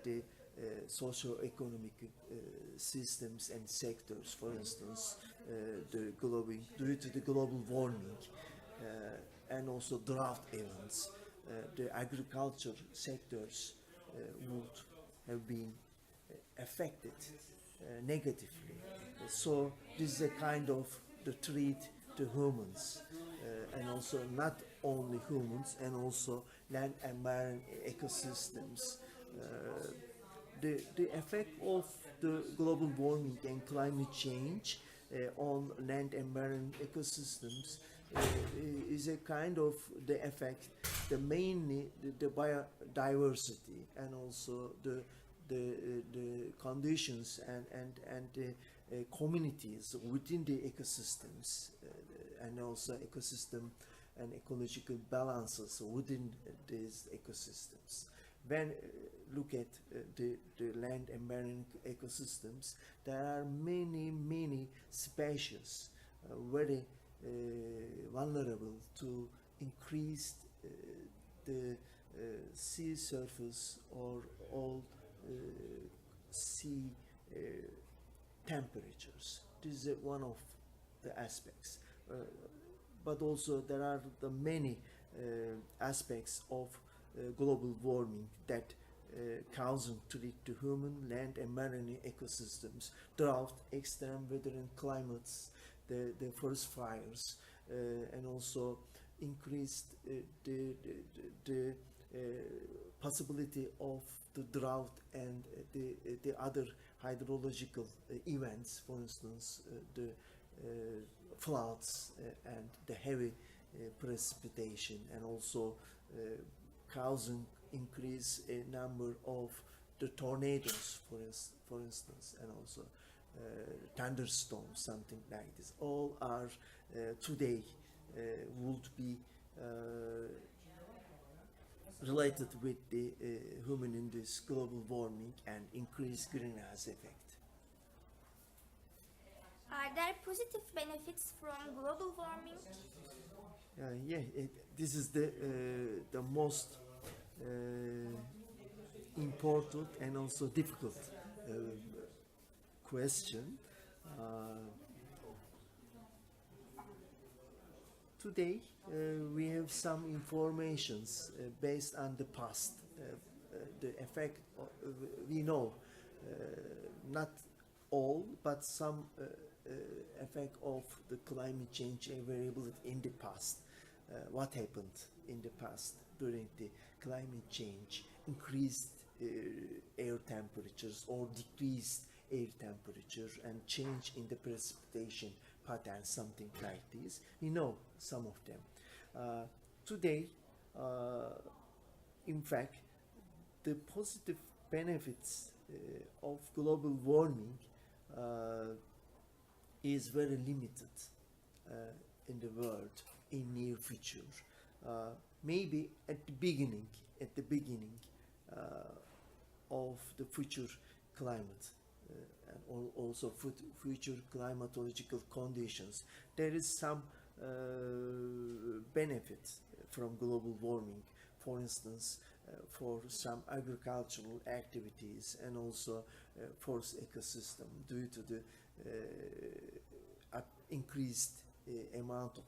the socio-economic systems and sectors, for instance, due to the global warming and also drought events, the agriculture sectors would have been affected negatively. So this is a kind of the threat to humans, and also not only humans, and also land and marine ecosystems. The effect of the global warming and climate change on land and marine ecosystems is a kind of the effect, mainly the biodiversity and also the conditions and the communities within the ecosystems and also ecosystem and ecological balances within these ecosystems. When look at the land and marine ecosystems, there are many species very vulnerable to increased the sea surface or all sea temperatures. This is one of the aspects. But also there are the many aspects of global warming that causing threat to human, land and marine ecosystems, drought, extreme weather and climates, the forest fires, and also increased the possibility of the drought and the other hydrological events, for instance, the floods and the heavy precipitation, and also causing increase a number of the tornadoes, for instance, and also thunderstorms, something like this. All are today would be related with the human-induced global warming and increased greenhouse effect. Are there positive benefits from global warming? This is the most important and also difficult question. Today we have some informations based on the past. The effect we know, not all, but some effect of the climate change and variability in the past. What happened in the past during the climate change? Increased air temperatures or decreased air temperature and change in the precipitation pattern, something like this. We know some of them. Today In fact, the positive benefits of global warming is very limited in the world in near future. Maybe at the beginning of the future climate and also future climatological conditions, there is some benefit from global warming. For instance, for some agricultural activities and also forest ecosystem due to the increased amount of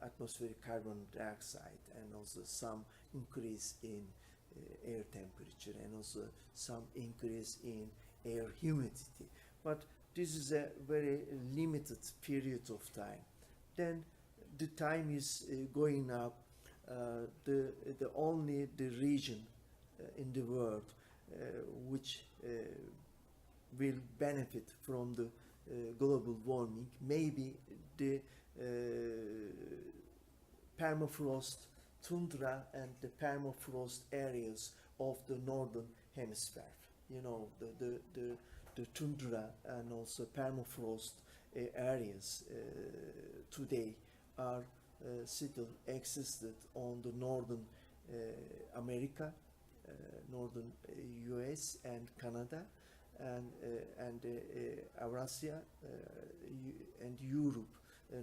atmospheric carbon dioxide and also some increase in air temperature and also some increase in air humidity. But this is a very limited period of time. Then the time is going up. The only the region in the world which will benefit from the global warming, maybe the permafrost tundra and the permafrost areas of the northern hemisphere. You know, the tundra and also permafrost areas today are still existed on the northern America, northern US and Canada, and Eurasia and Europe,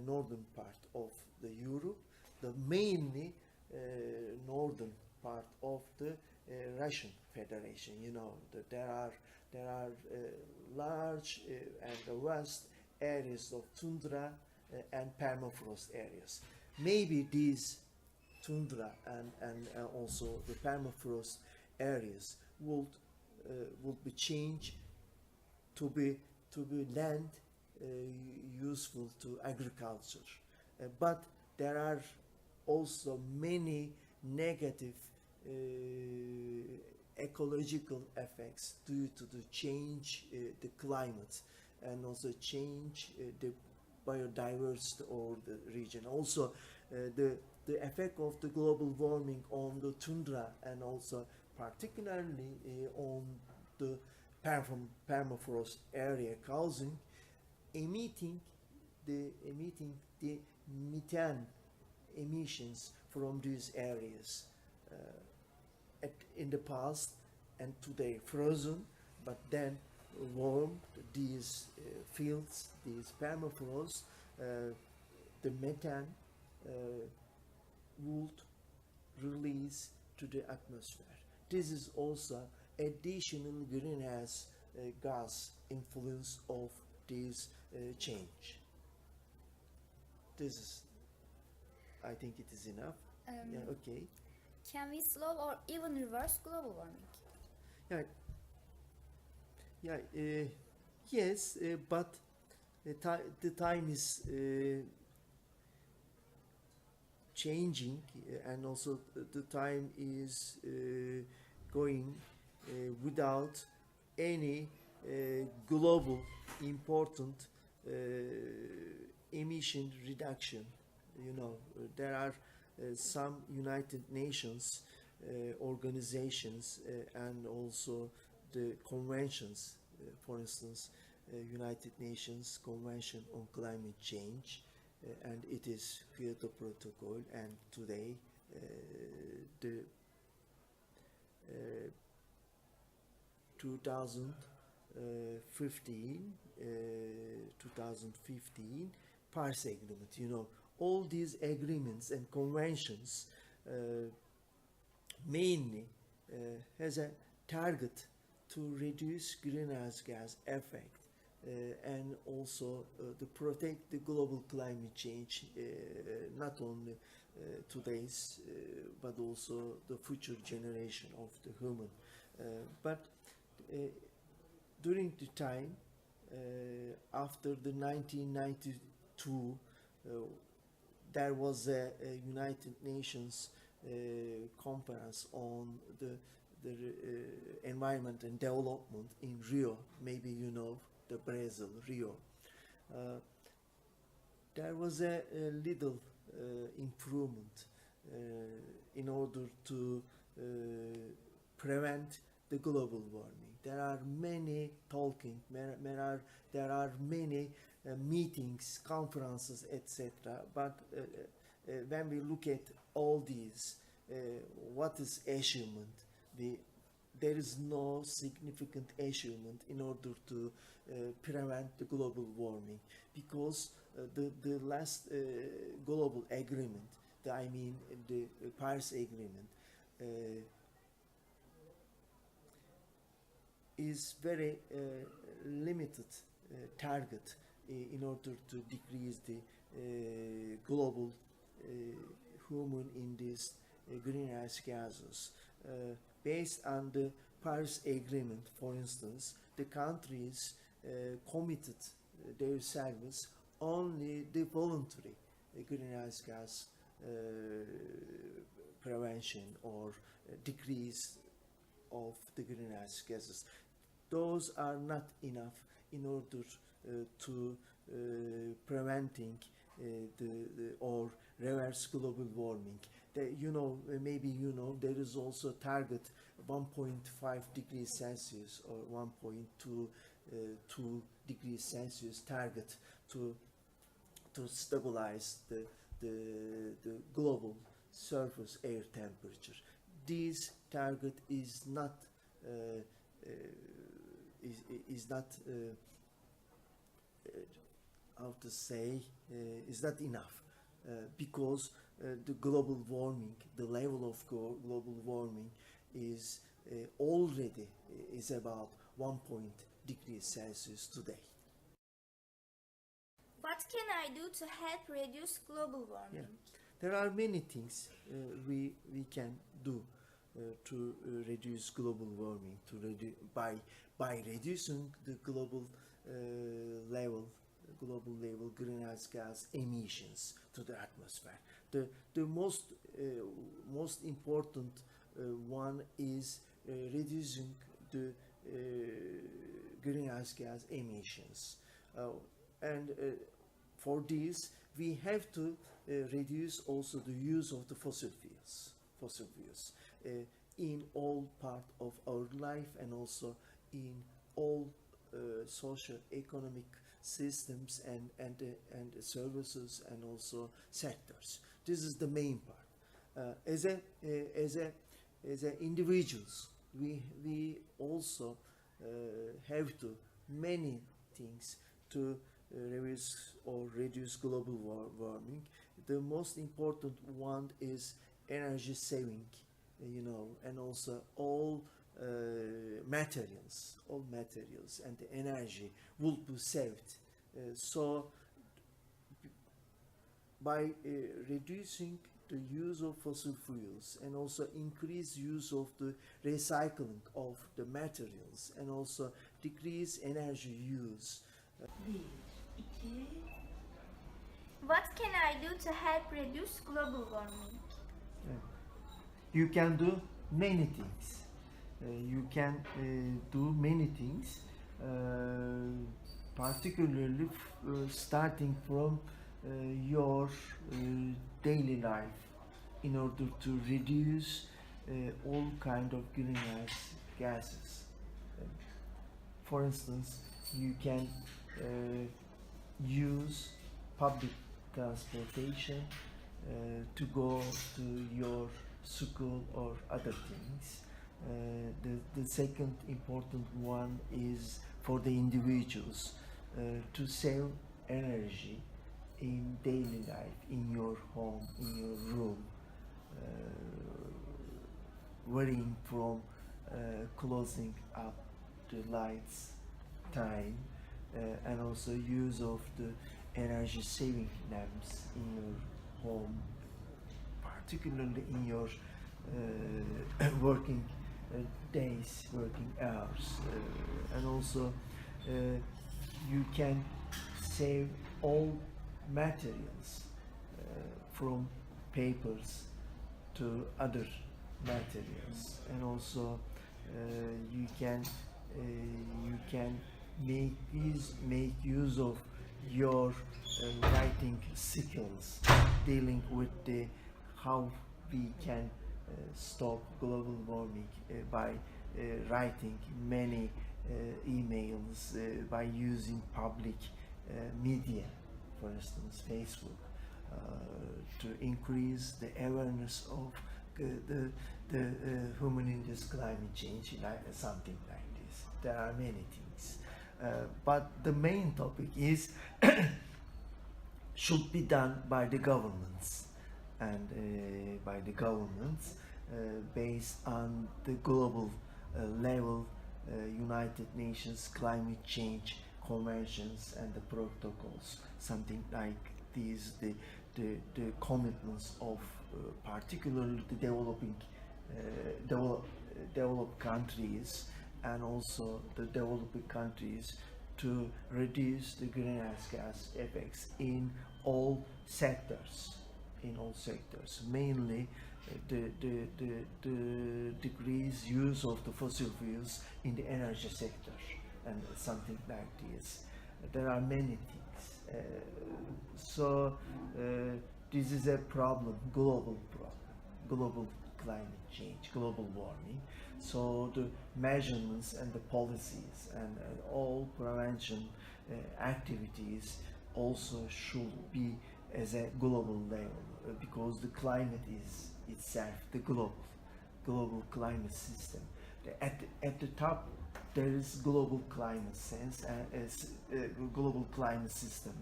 northern part of the Europe, the mainly northern part of the Russian Federation. You know, there are large and vast areas of tundra and permafrost areas. Maybe these tundra and also the permafrost areas would be changed to be land useful to agriculture, but there are also many negative ecological effects due to the change the climate and also change the biodiversity or the region. Also the effect of the global warming on the tundra and also particularly on the permafrost area, causing emitting the methane emissions from these areas in the past and today frozen, but then warmed these fields, these permafrost, the methane would release to the atmosphere. This is also additional greenhouse gas influence of this change. This is, I think it is enough. Yeah, okay. Can we slow or even reverse global warming? Yes, but the time is changing, and also the time is going without any global important emission reduction. You know, there are some United Nations organizations and also the conventions, for instance, United Nations Convention on Climate Change, and it is Kyoto Protocol, and today the 2015 Paris Agreement. You know, all these agreements and conventions mainly has a target to reduce greenhouse gas effect and also to protect the global climate change, not only today's but also the future generation of the human. But during the time after the 1992, there was a United Nations conference on the environment and development in Rio. Maybe you know the Brazil, Rio. There was a little improvement in order to prevent the global warming. There are many talking, there are many meetings, conferences, etc. But when we look at all these, what is achievement? There is no significant achievement in order to prevent the global warming, because the last global agreement, the Paris Agreement, is very limited target in order to decrease the global human-induced greenhouse gases. Based on the Paris Agreement, for instance, the countries committed their service only the voluntary greenhouse gas prevention or decrease of the greenhouse gases. Those are not enough in order to preventing or reverse global warming. Maybe there is also target 1.5 degrees Celsius or 1.2 degrees Celsius target to stabilize the global surface air temperature. This target is not how to say, is not enough, because the global warming, the level of global warming is already is about 1 degrees Celsius today. What can I do to help reduce global warming? There are many things we can do to reduce global warming, by reducing the global level greenhouse gas emissions to the atmosphere. The most important one is reducing the greenhouse gas emissions, and for this we have to reduce also the use of the fossil fuels in all part of our life, and also in all socio-economic systems and services and also sectors. This is the main part. As individuals, we also have to many things to reduce global warming. The most important one is energy saving, and also all materials and the energy will be saved. So by reducing the use of fossil fuels and also increase use of the recycling of the materials and also decrease energy use. What can I do to help reduce global warming? You can do many things. You can do many things, particularly starting from your daily life, in order to reduce all kind of greenhouse gases. For instance, you can use public transportation to go to your school or other things. The second important one is for the individuals to save energy in daily life, in your home, in your room, varying from closing up the lights time, and also use of the energy saving lamps in your home, particularly in your working days, working hours, and also you can save all materials from papers to other materials, and also you can make use of your writing skills, dealing with the how we can stop global warming by writing many emails, by using public media, for instance Facebook, to increase the awareness of the human induced climate change, like something like this. There are many things, but the main topic is should be done by the governments, and by the governments based on the global level United Nations climate change conventions and the protocols, something like these, the commitments of particularly the developed countries, and also the developing countries, to reduce the greenhouse gas effects in all sectors, mainly the decreased use of the fossil fuels in the energy sector, and something like this. There are many things. So this is a problem, global climate change, global warming. So the measurements and the policies and all prevention activities also should be as a global level, because the climate is itself the global climate system. At the top there is global climate sense, global climate system,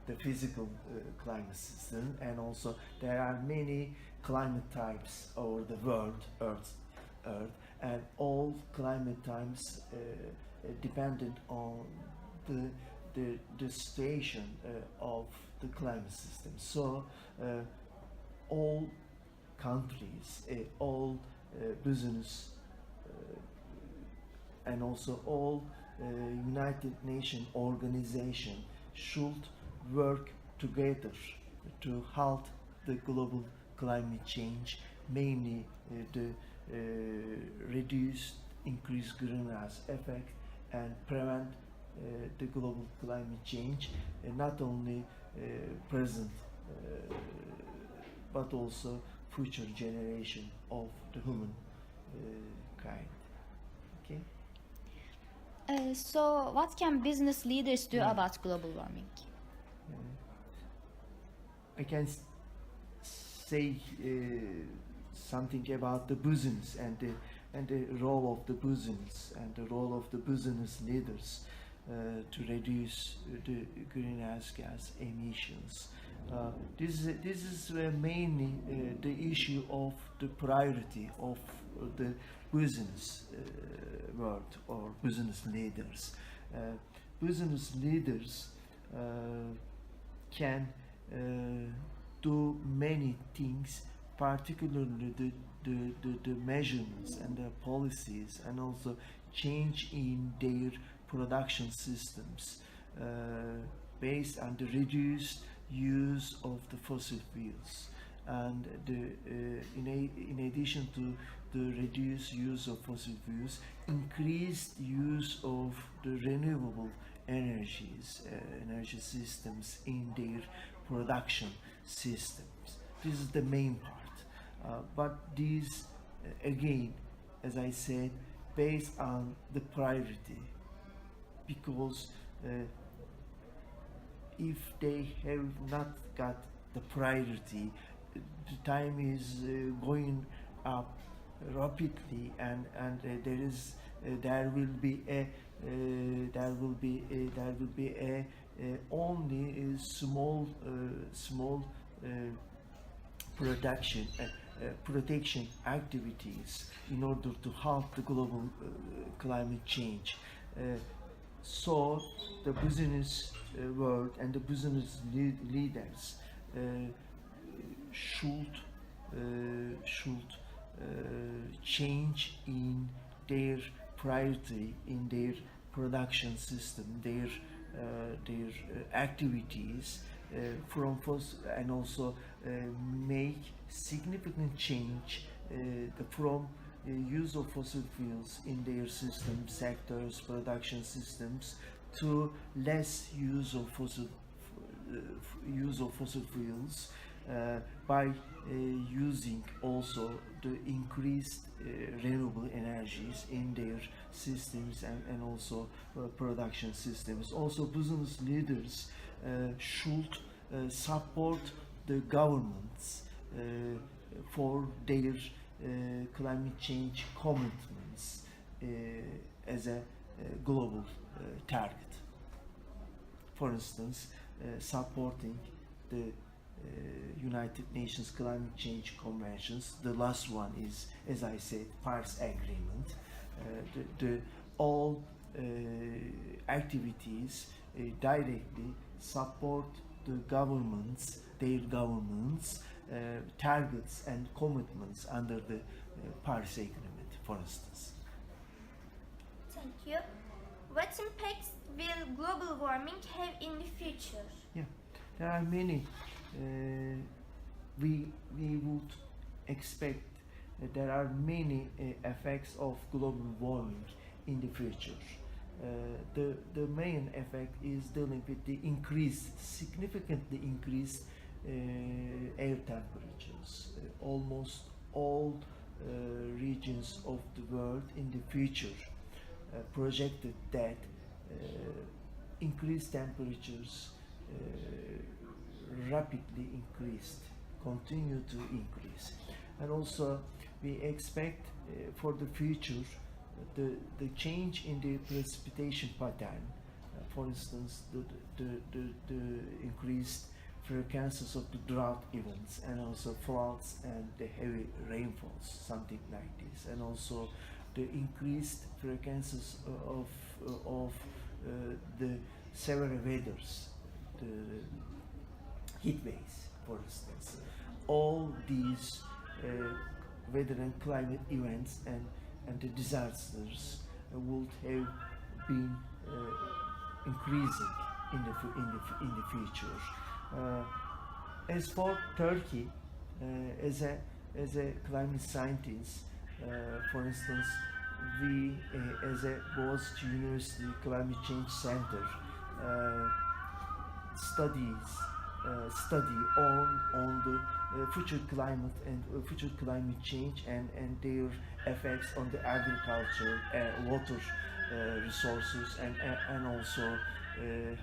the physical climate system, and also there are many climate types over the world, Earth, and all climate types dependent on the situation of the climate system. So all countries, all business, and also all United Nations organization should work together to halt the global climate change, mainly the reduce increased greenhouse effect, and prevent the global climate change, not only present but also future generation of the human kind. Okay. So what can business leaders do about global warming? I can say something about the business and the role of the business and the role of the business leaders to reduce the greenhouse gas emissions. This is mainly the issue of the priority of the business world or business leaders. Business leaders can do many things, particularly the measurements and the policies, and also change in their production systems based on the reduced use of the fossil fuels, and in addition to the reduced use of fossil fuels, increased use of the renewable energies, energy systems in their production systems. This is the main part. But these, again, as I said, based on the priority, because if they have not got the priority, the time is going up rapidly, and there will be only a small protection activities in order to halt the global climate change. So the business world and the business leaders should change in their priority, in their production system, their activities and also make significant change from use of fossil fuels in their system sectors, production systems, to less use of fossil fuels, by using also the increased renewable energies in their systems and also production systems. Also, business leaders should support the governments for their climate change commitments as a global target. For instance, supporting the United Nations Climate Change Conventions. The last one is, as I said, Paris Agreement. All activities directly support the governments, their governments, targets and commitments under the Paris Agreement, for instance. Thank you. What impacts will global warming have in the future? Yeah, there are many. We would expect that there are many effects of global warming in the future. The main effect is dealing with the significantly increased air temperatures. Almost all regions of the world in the future projected that increased temperatures rapidly continue to increase, and also we expect for the future the change in the precipitation pattern. For instance, the increased frequencies of the drought events, and also floods and the heavy rainfalls, something like this, and also the increased frequencies of the severe weathers, the heat waves, for instance. All these weather and climate events and the disasters would have been increasing in the future. As for Turkey, as a climate scientist, for instance, we as a Boğaziçi University Climate Change Center study on the future climate and future climate change and their effects on the agriculture, water resources, and also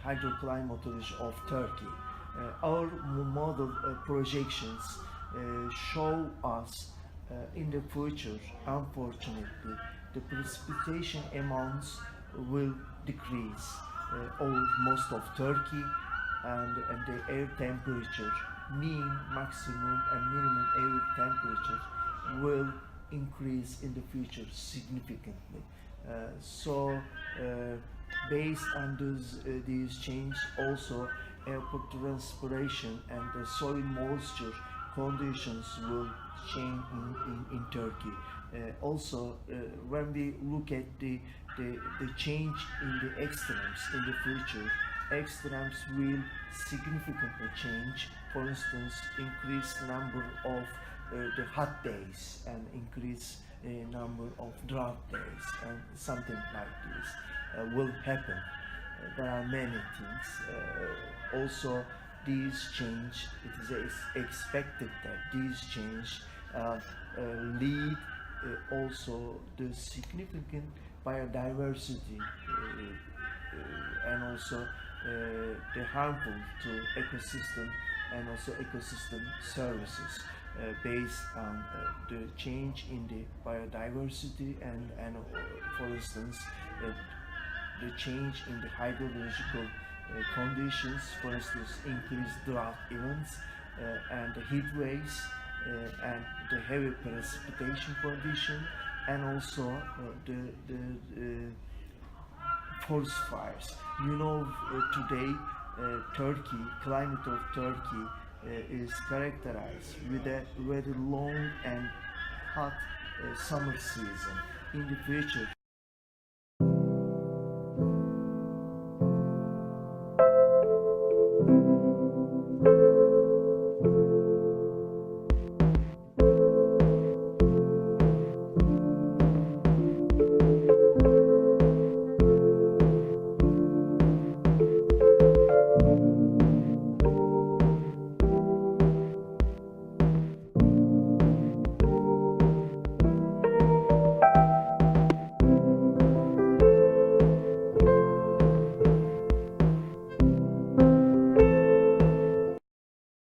hydroclimatology of Turkey. Our model projections show us in the future, unfortunately, the precipitation amounts will decrease over most of Turkey, and the air temperature, mean, maximum, and minimum air temperature will increase in the future significantly. Based on these changes, also evapotranspiration and the soil moisture conditions will change in Turkey. Also, when we look at the change in the extremes in the future, extremes will significantly change. For instance, increased number of the hot days and increased number of drought days, and something like this will happen. There are many things. Also, these change, it is expected that these change lead also the significant biodiversity and also the harmful to ecosystem and also ecosystem services based on the change in the biodiversity and for instance the change in the hydrological conditions, for instance increased drought events and the heat waves and the heavy precipitation condition, and also the forest fires. You know, today Turkey, climate of Turkey is characterized with a very long and hot summer season. In the future,